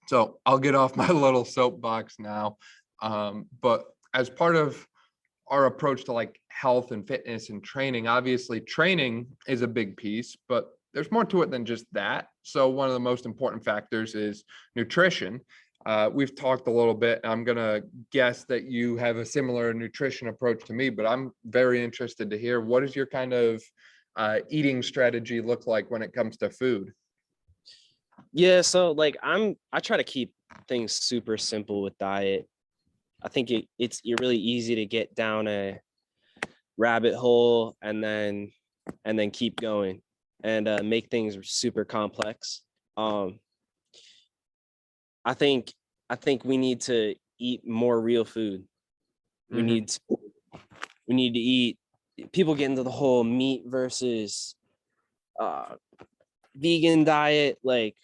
So I'll get off my little soapbox now. But as part of our approach to like health and fitness and training, obviously training is a big piece, but there's more to it than just that. So one of the most important factors is nutrition. We've talked a little bit. I'm going to guess that you have a similar nutrition approach to me, but I'm very interested to hear, what does your kind of eating strategy look like when it comes to food? Yeah, so like I try to keep things super simple with diet. I think it's really easy to get down a rabbit hole and then keep going and make things super complex. I think we need to eat more real food. We Mm-hmm. need to eat. People get into the whole meat versus vegan diet. Like,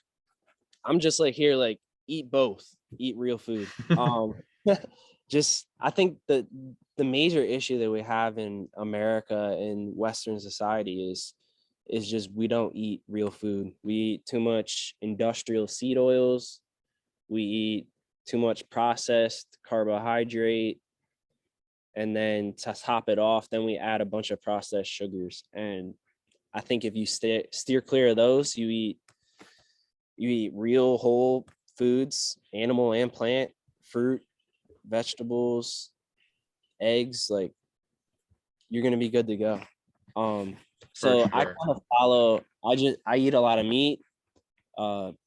I'm just like, here, like, eat both. Eat real food. I think the major issue that we have in America and Western society is just we don't eat real food. We eat too much industrial seed oils. We eat too much processed carbohydrate. And then to top it off, then we add a bunch of processed sugars. And I think if you steer clear of those, you eat real whole foods, animal and plant, fruit, vegetables, eggs, like, you're gonna be good to go. So Sure. I kind of follow. I eat a lot of meat,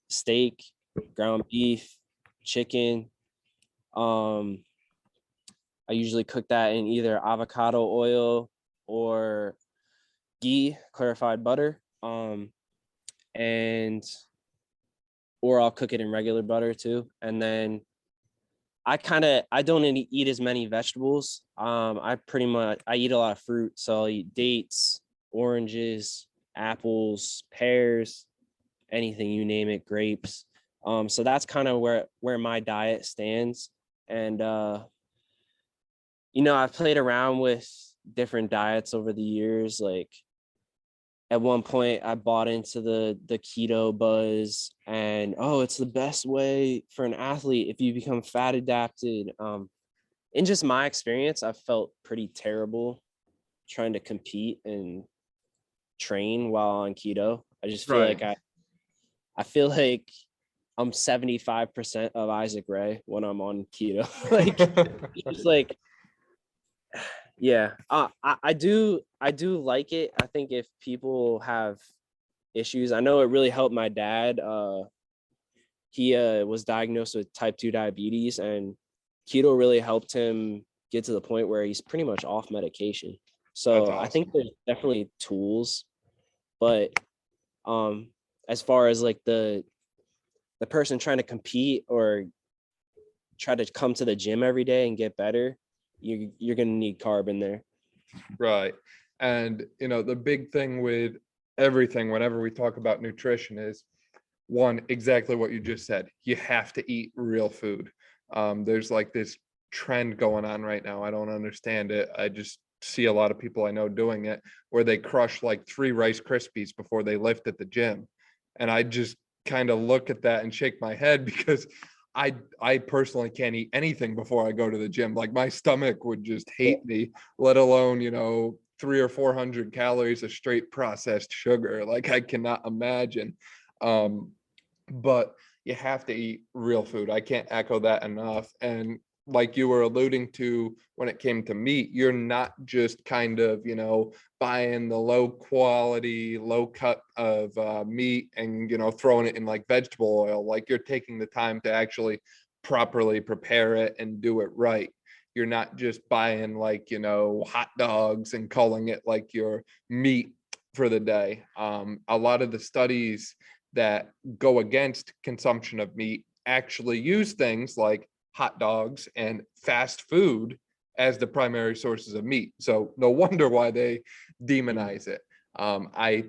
steak, ground beef, chicken. I usually cook that in either avocado oil or ghee, clarified butter, and or I'll cook it in regular butter too. And then I don't eat as many vegetables. I eat a lot of fruit. So I'll eat dates, oranges, apples, pears, anything, you name it, grapes. So that's kind of where my diet stands. And I've played around with different diets over the years. Like, at one point I bought into the keto buzz, and it's the best way for an athlete if you become fat adapted. In just my experience, I felt pretty terrible trying to compete and train while on keto. I just feel like I feel like I'm 75% of Isaac Ray when I'm on keto. Like, it's like, yeah, I do like it. I think if people have issues, I know it really helped my dad. He was diagnosed with type 2 diabetes, and keto really helped him get to the point where he's pretty much off medication. So awesome. I think there's definitely tools, but as far as like the person trying to compete or try to come to the gym every day and get better, you're going to need carb in there. Right. And, the big thing with everything, whenever we talk about nutrition, is one, exactly what you just said. You have to eat real food. There's like this trend going on right now. I don't understand it. I just see a lot of people I know doing it where they crush like 3 Rice Krispies before they lift at the gym. And I just kind of look at that and shake my head because I personally can't eat anything before I go to the gym. Like my stomach would just hate me, let alone, 300 or 400 calories of straight processed sugar. Like I cannot imagine. But you have to eat real food. I can't echo that enough. And like you were alluding to when it came to meat, you're not just kind of, buying the low quality, low cut of meat and, throwing it in like vegetable oil. Like you're taking the time to actually properly prepare it and do it right. You're not just buying like, hot dogs and calling it like your meat for the day. A lot of the studies that go against consumption of meat actually use things like hot dogs and fast food as the primary sources of meat. So no wonder why they demonize it. I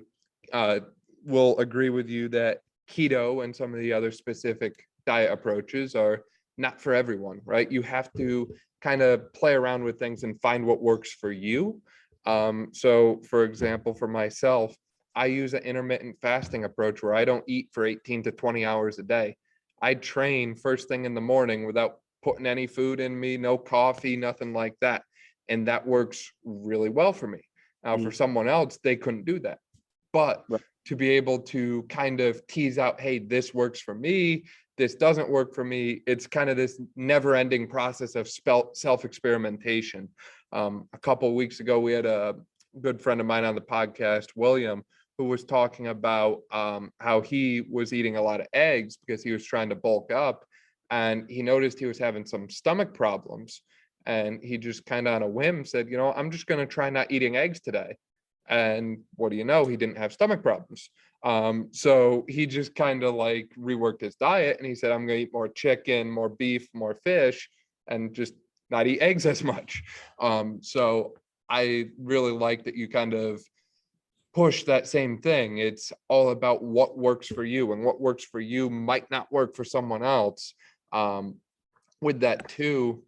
will agree with you that keto and some of the other specific diet approaches are not for everyone, right? You have to kind of play around with things and find what works for you. So for example, for myself, I use an intermittent fasting approach where I don't eat for 18 to 20 hours a day. I train first thing in the morning without putting any food in me, no coffee, nothing like that. And that works really well for me. Now, for someone else, they couldn't do that. But to be able to kind of tease out, hey, this works for me, this doesn't work for me, it's kind of this never ending process of self-experimentation. A couple of weeks ago, we had a good friend of mine on the podcast, William, who was talking about how he was eating a lot of eggs because he was trying to bulk up, and he noticed he was having some stomach problems, and he just kind of on a whim said, I'm just going to try not eating eggs today. And what do you know? He didn't have stomach problems. So he just kind of like reworked his diet, and he said, I'm going to eat more chicken, more beef, more fish, and just not eat eggs as much. So I really like that you kind of push that same thing. It's all about what works for you, and what works for you might not work for someone else. With that too,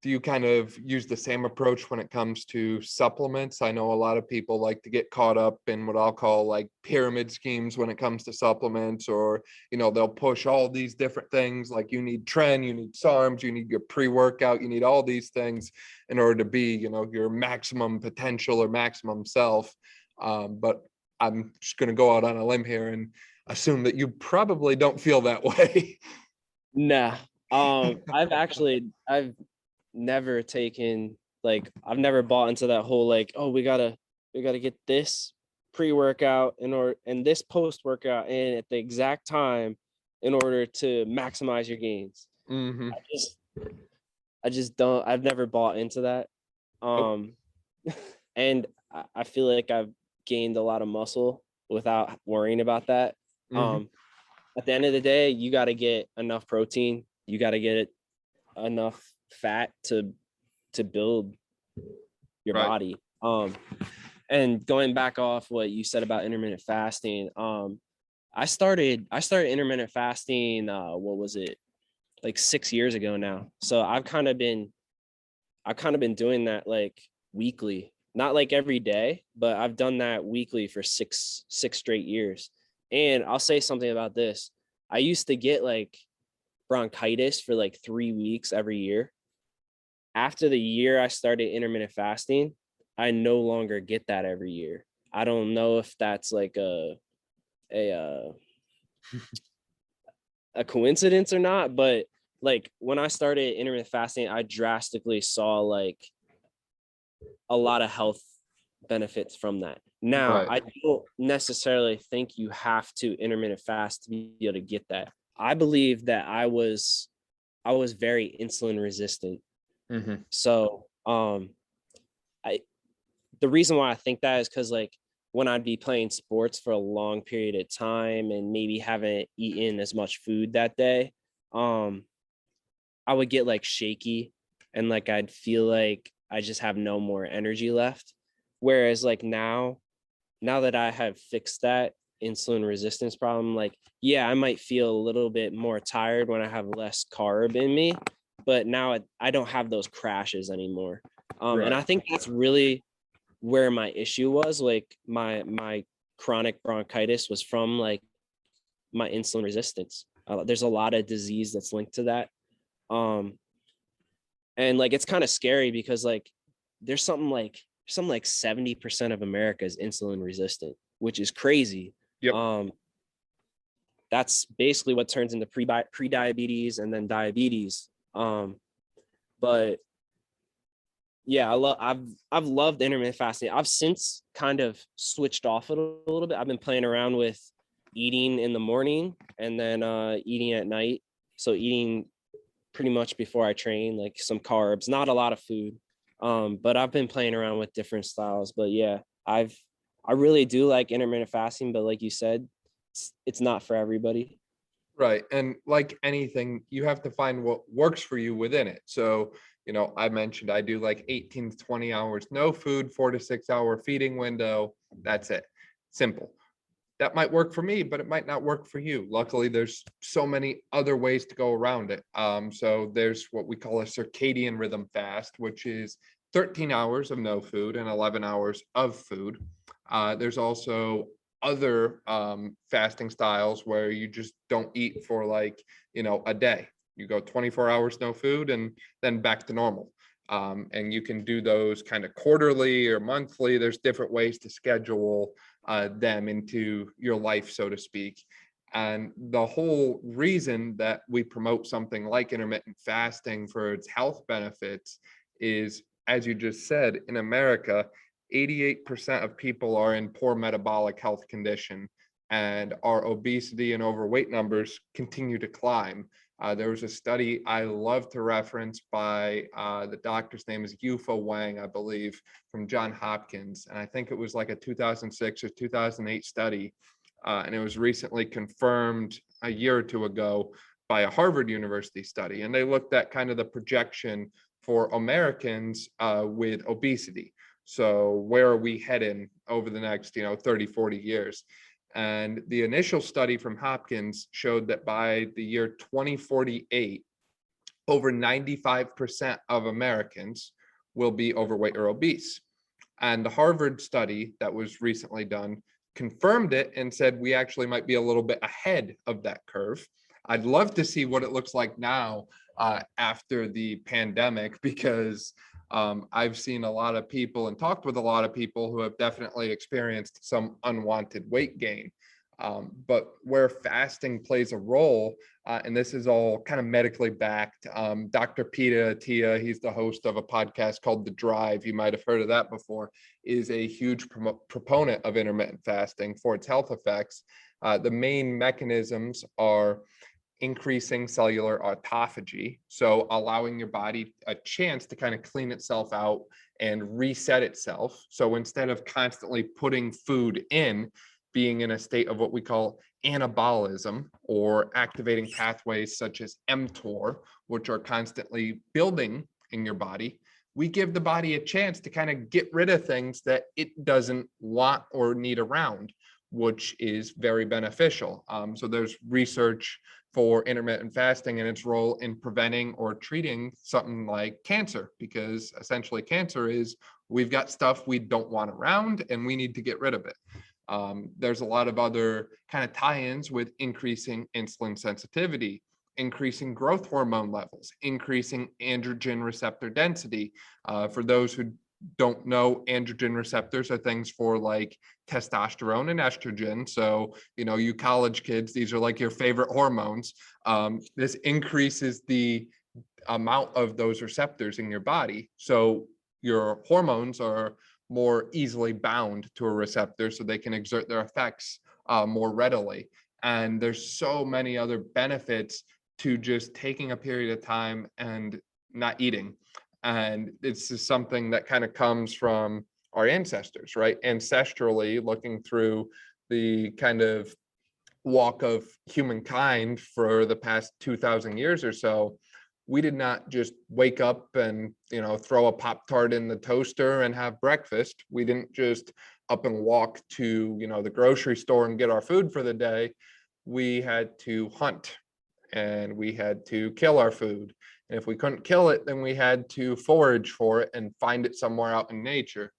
do you kind of use the same approach when it comes to supplements? I know a lot of people like to get caught up in what I'll call like pyramid schemes when it comes to supplements, or, they'll push all these different things. Like you need Tren, you need SARMs, you need your pre-workout, you need all these things in order to be, your maximum potential or maximum self. But I'm just going to go out on a limb here and assume that you probably don't feel that way. Nah. I've never taken, like, I've never bought into that whole, like, oh, we gotta get this pre-workout and this post-workout in at the exact time in order to maximize your gains. Mm-hmm. I just don't, I've never bought into that. And I feel like I've gained a lot of muscle without worrying about that. Mm-hmm. At the end of the day, you got to get enough protein. You got to get enough fat to build your body. And going back off what you said about intermittent fasting, I started intermittent fasting, what was it, like 6 years ago now. So I've kind of been doing that like weekly, not like every day, but I've done that weekly for six straight years. And I'll say something about this. I used to get like bronchitis for like 3 weeks every year. After the year I started intermittent fasting, I no longer get that every year. I don't know if that's like a coincidence or not, but like when I started intermittent fasting, I drastically saw like a lot of health benefits from that. Now, I don't necessarily think you have to intermittent fast to be able to get that. I believe that I was very insulin resistant. Mm-hmm. So, the reason why I think that is because like when I'd be playing sports for a long period of time and maybe haven't eaten as much food that day, I would get like shaky and like I'd feel like I just have no more energy left. Whereas like now that I have fixed that insulin resistance problem, like, yeah, I might feel a little bit more tired when I have less carb in me, but now I don't have those crashes anymore. Right. And I think that's really where my issue was. Like my chronic bronchitis was from like my insulin resistance. There's a lot of disease that's linked to that. And like it's kind of scary because like there's something like 70% of America is insulin resistant, which is crazy. Yep. That's basically what turns into pre-diabetes and then diabetes. But yeah, I've loved intermittent fasting. I've since kind of switched off it a little bit. I've been playing around with eating in the morning and then eating at night. So eating pretty much before I train, like some carbs, not a lot of food. But I've been playing around with different styles. But yeah, I really do like intermittent fasting, but like you said, it's not for everybody. Right. And like anything, you have to find what works for you within it. So, I mentioned I do like 18 to 20 hours, no food, 4 to 6 hour feeding window. That's it. Simple. That might work for me, but it might not work for you. Luckily, there's so many other ways to go around it. So there's what we call a circadian rhythm fast, which is 13 hours of no food and 11 hours of food. There's also other fasting styles where you just don't eat for like, a day. You go 24 hours no food and then back to normal. And you can do those kind of quarterly or monthly. There's different ways to schedule them into your life, so to speak. And the whole reason that we promote something like intermittent fasting for its health benefits is, as you just said, in America, 88% of people are in poor metabolic health condition, and our obesity and overweight numbers continue to climb. There was a study I love to reference by the doctor's name is Yufo Wang, I believe, from Johns Hopkins. And I think it was like a 2006 or 2008 study. And it was recently confirmed a year or two ago by a Harvard University study. And they looked at kind of the projection for Americans with obesity. So where are we heading over the next, 30, 40 years? And the initial study from Hopkins showed that by the year 2048, over 95% of Americans will be overweight or obese. And the Harvard study that was recently done confirmed it and said we actually might be a little bit ahead of that curve. I'd love to see what it looks like now after the pandemic, because I've seen a lot of people and talked with a lot of people who have definitely experienced some unwanted weight gain. But where fasting plays a role, and this is all kind of medically backed, Dr. Pita Attia, he's the host of a podcast called The Drive, you might have heard of that before, is a huge proponent of intermittent fasting for its health effects. The main mechanisms are increasing cellular autophagy, so allowing your body a chance to kind of clean itself out and reset itself. So instead of constantly putting food in, being in a state of what we call anabolism, or activating pathways such as mTOR, which are constantly building in your body, we give the body a chance to kind of get rid of things that it doesn't want or need around, which is very beneficial. So there's research for intermittent fasting and its role in preventing or treating something like cancer, because essentially cancer is we've got stuff we don't want around and we need to get rid of it. There's a lot of other kind of tie-ins with increasing insulin sensitivity, increasing growth hormone levels, increasing androgen receptor density. For those who don't know, androgen receptors are things for like testosterone and estrogen. So, you college kids, these are like your favorite hormones. This increases the amount of those receptors in your body. So your hormones are more easily bound to a receptor, so they can exert their effects more readily. And there's so many other benefits to just taking a period of time and not eating. And it's just something that kind of comes from our ancestors, right? Ancestrally, looking through the kind of walk of humankind for the past 2,000 years or so, we did not just wake up and, throw a Pop-Tart in the toaster and have breakfast. We didn't just up and walk to, the grocery store and get our food for the day. We had to hunt, and we had to kill our food, And if we couldn't kill it, then we had to forage for it and find it somewhere out in nature.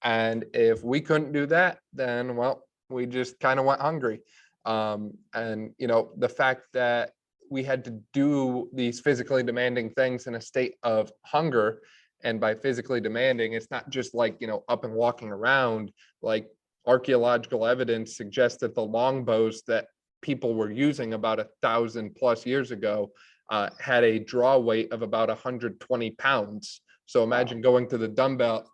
And if we couldn't do that, then, well, we just kind of went hungry. And, you know, the fact that we had to do these physically demanding things in a state of hunger, and by physically demanding, it's not just like, you know, up and walking around. Like, archaeological evidence suggests that the longbows that people were using about 1,000+ years ago had a draw weight of about 120 pounds. So imagine going to the dumbbell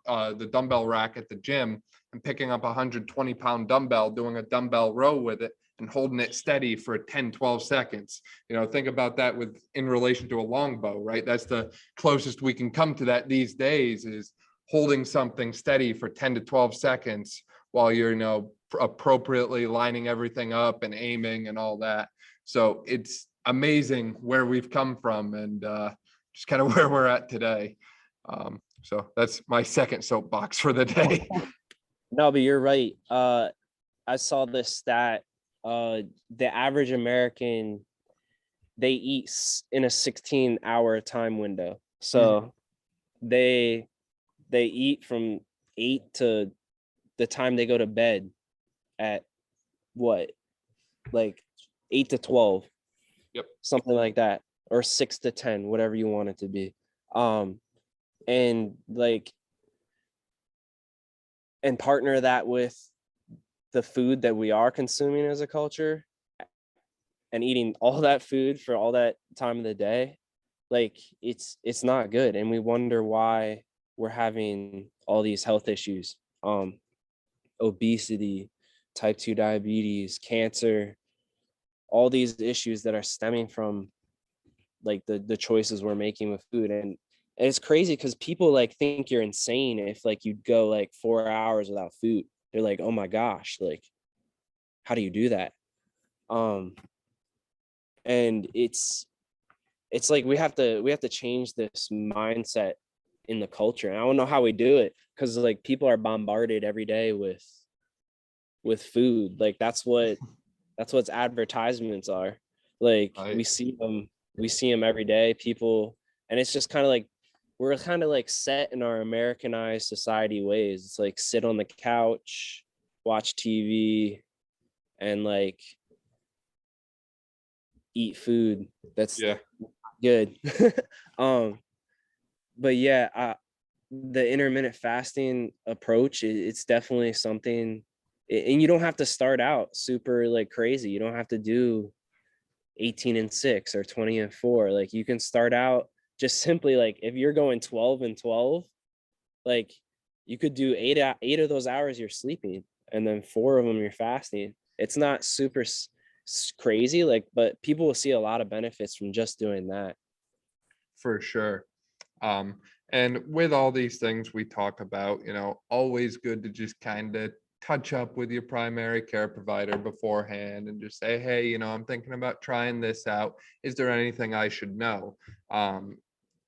rack at the gym and picking up a 120-pound dumbbell, doing a dumbbell row with it and holding it steady for 10, 12 seconds. You know, think about that in relation to a longbow, right? That's the closest we can come to that these days, is holding something steady for 10 to 12 seconds while you're, you know, appropriately lining everything up and aiming and all that. So it's amazing where we've come from, and just kind of where we're at today. So that's my second soapbox for the day. No, but you're right. I saw this stat. The average American, they eat in a 16-hour time window. So they eat from 8 to the time they go to bed at what, like 8 to 12. Yep. Something like that, or 6 to 10, whatever you want it to be. And like, and partner that with the food that we are consuming as a culture and eating all that food for all that time of the day, like it's not good. And we wonder why we're having all these health issues, obesity, type 2 diabetes, cancer, all these issues that are stemming from like the choices we're making with food. And it's crazy because people like think you're insane if like you'd go like 4 hours without food. They're like, oh my gosh, like how do you do that? And it's like we have to change this mindset in the culture. And I don't know how we do it, because like people are bombarded every day with food. Like that's what advertisements are. Like we see them every day, people. And it's just kind of like we're kind of like set in our Americanized society ways. It's like sit on the couch, watch TV, and like eat food that's good. But yeah, the intermittent fasting approach, it's definitely something. And you don't have to start out super like crazy. You don't have to do 18-6 or 20-4. Like you can start out just simply like if you're going 12-12, like you could do eight of those hours you're sleeping, and then 4 of them you're fasting. It's not super crazy, like, but people will see a lot of benefits from just doing that. For sure. And with all these things we talk about, you know, always good to just kind of touch up with your primary care provider beforehand and just say, hey, you know, I'm thinking about trying this out. Is there anything I should know?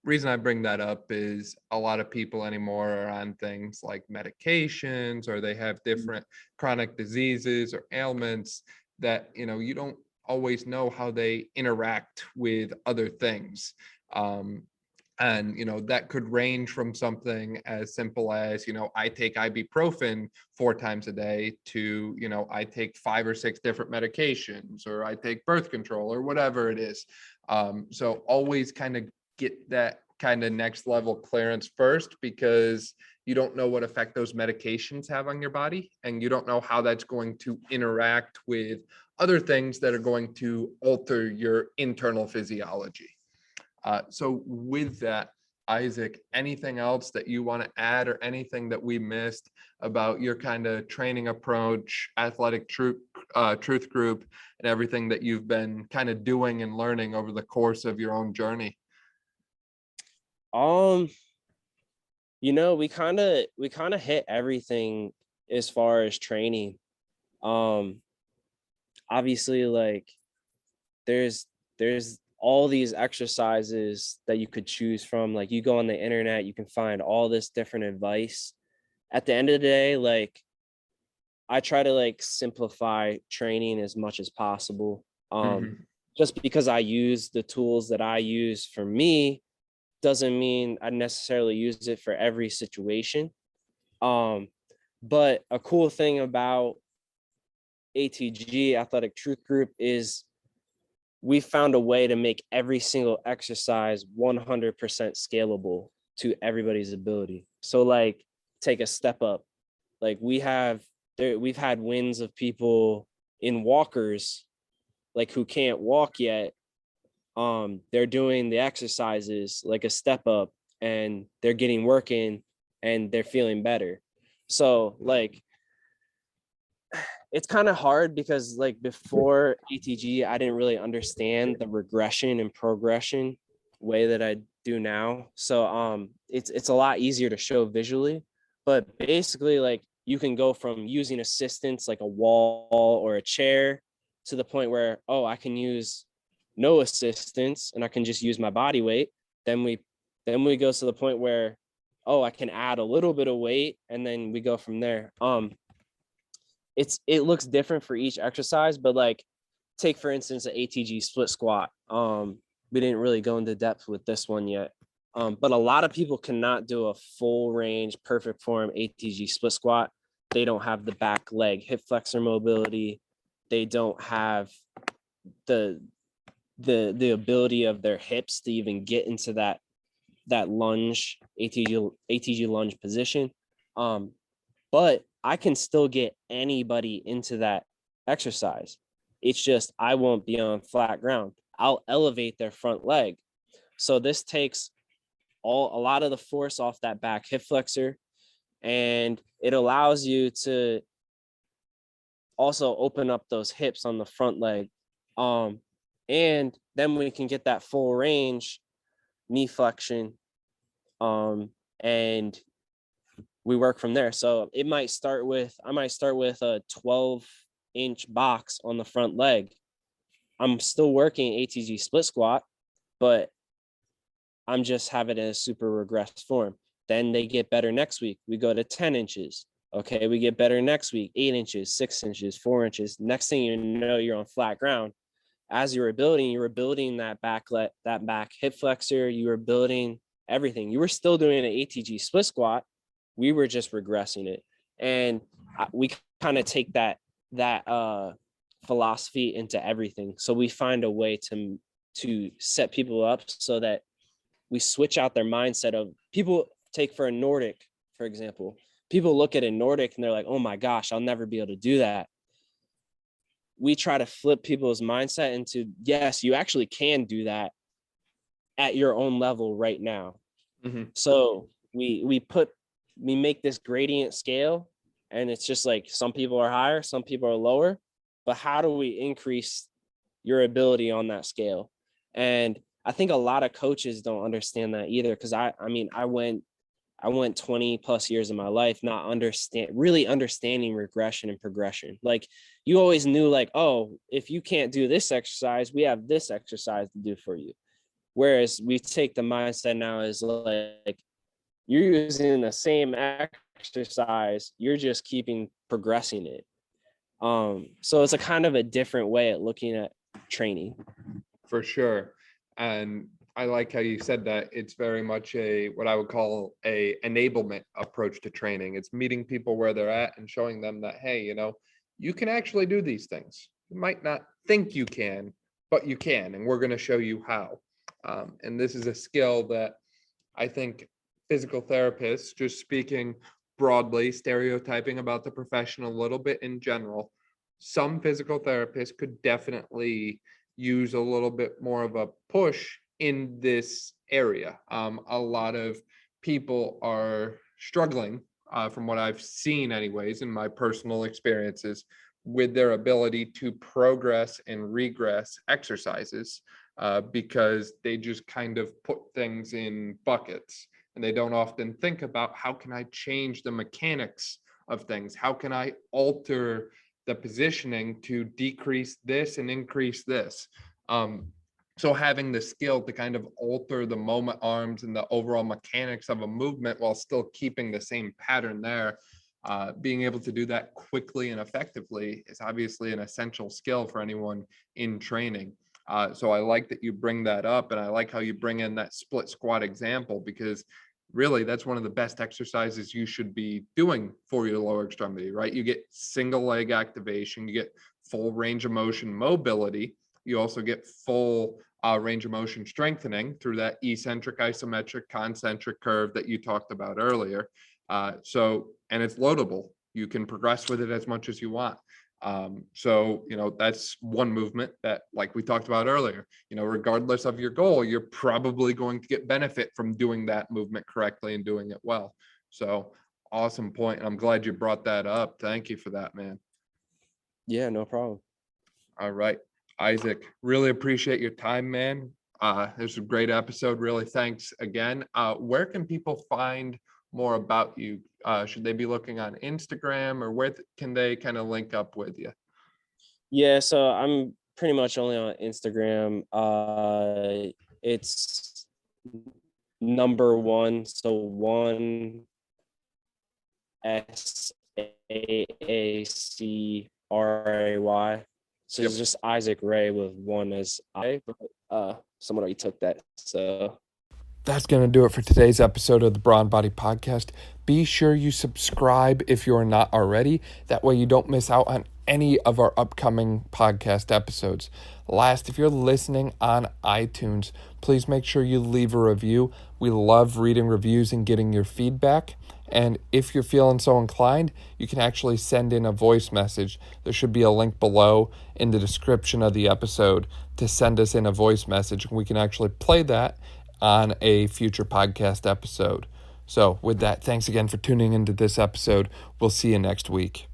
Reason I bring that up is a lot of people anymore are on things like medications, or they have different chronic diseases or ailments that, you know, you don't always know how they interact with other things. And, you know, that could range from something as simple as, you know, I take ibuprofen 4 times a day to, you know, I take 5 or 6 different medications, or I take birth control, or whatever it is. So always kind of get that kind of next level clearance first, because you don't know what effect those medications have on your body, and you don't know how that's going to interact with other things that are going to alter your internal physiology. So with that, Isaac, anything else that you want to add, or anything that we missed about your kind of training approach, athletic truth group, and everything that you've been kind of doing and learning over the course of your own journey? You know, we kind of hit everything as far as training. Obviously, like there's all these exercises that you could choose from. Like you go on the internet, you can find all this different advice. At the end of the day, like I try to like simplify training as much as possible. Just because I use the tools that I use for me doesn't mean I necessarily use it for every situation. But a cool thing about ATG, Athletic Truth Group, is we found a way to make every single exercise 100% scalable to everybody's ability. So like, take a step up. Like we've had wins of people in walkers, like who can't walk yet. They're doing the exercises like a step up, and they're getting work in, and they're feeling better. So like, it's kind of hard because like before ATG, I didn't really understand the regression and progression way that I do now. So it's a lot easier to show visually, but basically like you can go from using assistance like a wall or a chair to the point where, oh, I can use no assistance and I can just use my body weight. Then we go to the point where, oh, I can add a little bit of weight, and then we go from there. It looks different for each exercise, but like, take for instance an ATG split squat. We didn't really go into depth with this one yet, but a lot of people cannot do a full range perfect form ATG split squat. They don't have the back leg hip flexor mobility. They don't have the ability of their hips to even get into that lunge ATG lunge position. But I can still get anybody into that exercise. It's just I won't be on flat ground. I'll elevate their front leg. So this takes a lot of the force off that back hip flexor, and it allows you to also open up those hips on the front leg. And then we can get that full range knee flexion, and we work from there. So I might start with a 12-inch box on the front leg. I'm still working ATG split squat, but I'm just having it in a super regressed form. Then they get better next week. We go to 10 inches. Okay, we get better next week, 8 inches, 6 inches, 4 inches. Next thing you know, you're on flat ground. As you were building that back hip flexor, you were building everything. You were still doing an ATG split squat. We were just regressing it. And we kind of take that philosophy into everything. So we find a way to set people up so that we switch out their mindset of people. Take for a Nordic, for example. People look at a Nordic and they're like, oh my gosh, I'll never be able to do that. We try to flip people's mindset into, yes, you actually can do that at your own level right now. Mm-hmm. So we make this gradient scale, and it's just like some people are higher, some people are lower, but how do we increase your ability on that scale? And I think a lot of coaches don't understand that either, because I went 20 plus years of my life not really understanding regression and progression. Like, you always knew like, oh, if you can't do this exercise, we have this exercise to do for you. Whereas we take the mindset now is like, you're using the same exercise, you're just progressing it. So it's a kind of a different way at looking at training. For sure. And I like how you said that. It's very much what I would call a enablement approach to training. It's meeting people where they're at and showing them that, hey, you can actually do these things. You might not think you can, but you can, and we're going to show you how. And this is a skill that I think physical therapists, just speaking broadly, stereotyping about the profession a little bit in general, some physical therapists could definitely use a little bit more of a push in this area. A lot of people are struggling, from what I've seen anyways, in my personal experiences, with their ability to progress and regress exercises, because they just kind of put things in buckets, and they don't often think about, how can I change the mechanics of things? How can I alter the positioning to decrease this and increase this? So having the skill to kind of alter the moment arms and the overall mechanics of a movement while still keeping the same pattern there, being able to do that quickly and effectively is obviously an essential skill for anyone in training. So I like that you bring that up, and I like how you bring in that split squat example, because really that's one of the best exercises you should be doing for your lower extremity, right? You get single leg activation, you get full range of motion mobility, you also get full range of motion strengthening through that eccentric, isometric, concentric curve that you talked about earlier. And it's loadable. You can progress with it as much as you want. That's one movement that, like we talked about earlier, regardless of your goal, you're probably going to get benefit from doing that movement correctly and doing it well. So awesome point. And I'm glad you brought that up. Thank you for that, man. Yeah, no problem. All right, Isaac, really appreciate your time, man. This was a great episode. Really, thanks again. Where can people find more about you? Should they be looking on Instagram, or where can they kind of link up with you? Yeah, so I'm pretty much only on Instagram. It's number one, so 1SAACRAY. So It's just Isaac Ray with one as I, but someone already took that. So that's going to do it for today's episode of the Brawn Body Podcast. Be sure you subscribe if you're not already. That way you don't miss out on any of our upcoming podcast episodes. Last, if you're listening on iTunes, please make sure you leave a review. We love reading reviews and getting your feedback. And if you're feeling so inclined, you can actually send in a voice message. There should be a link below in the description of the episode to send us in a voice message. We can actually play that on a future podcast episode. So with that, thanks again for tuning into this episode. We'll see you next week.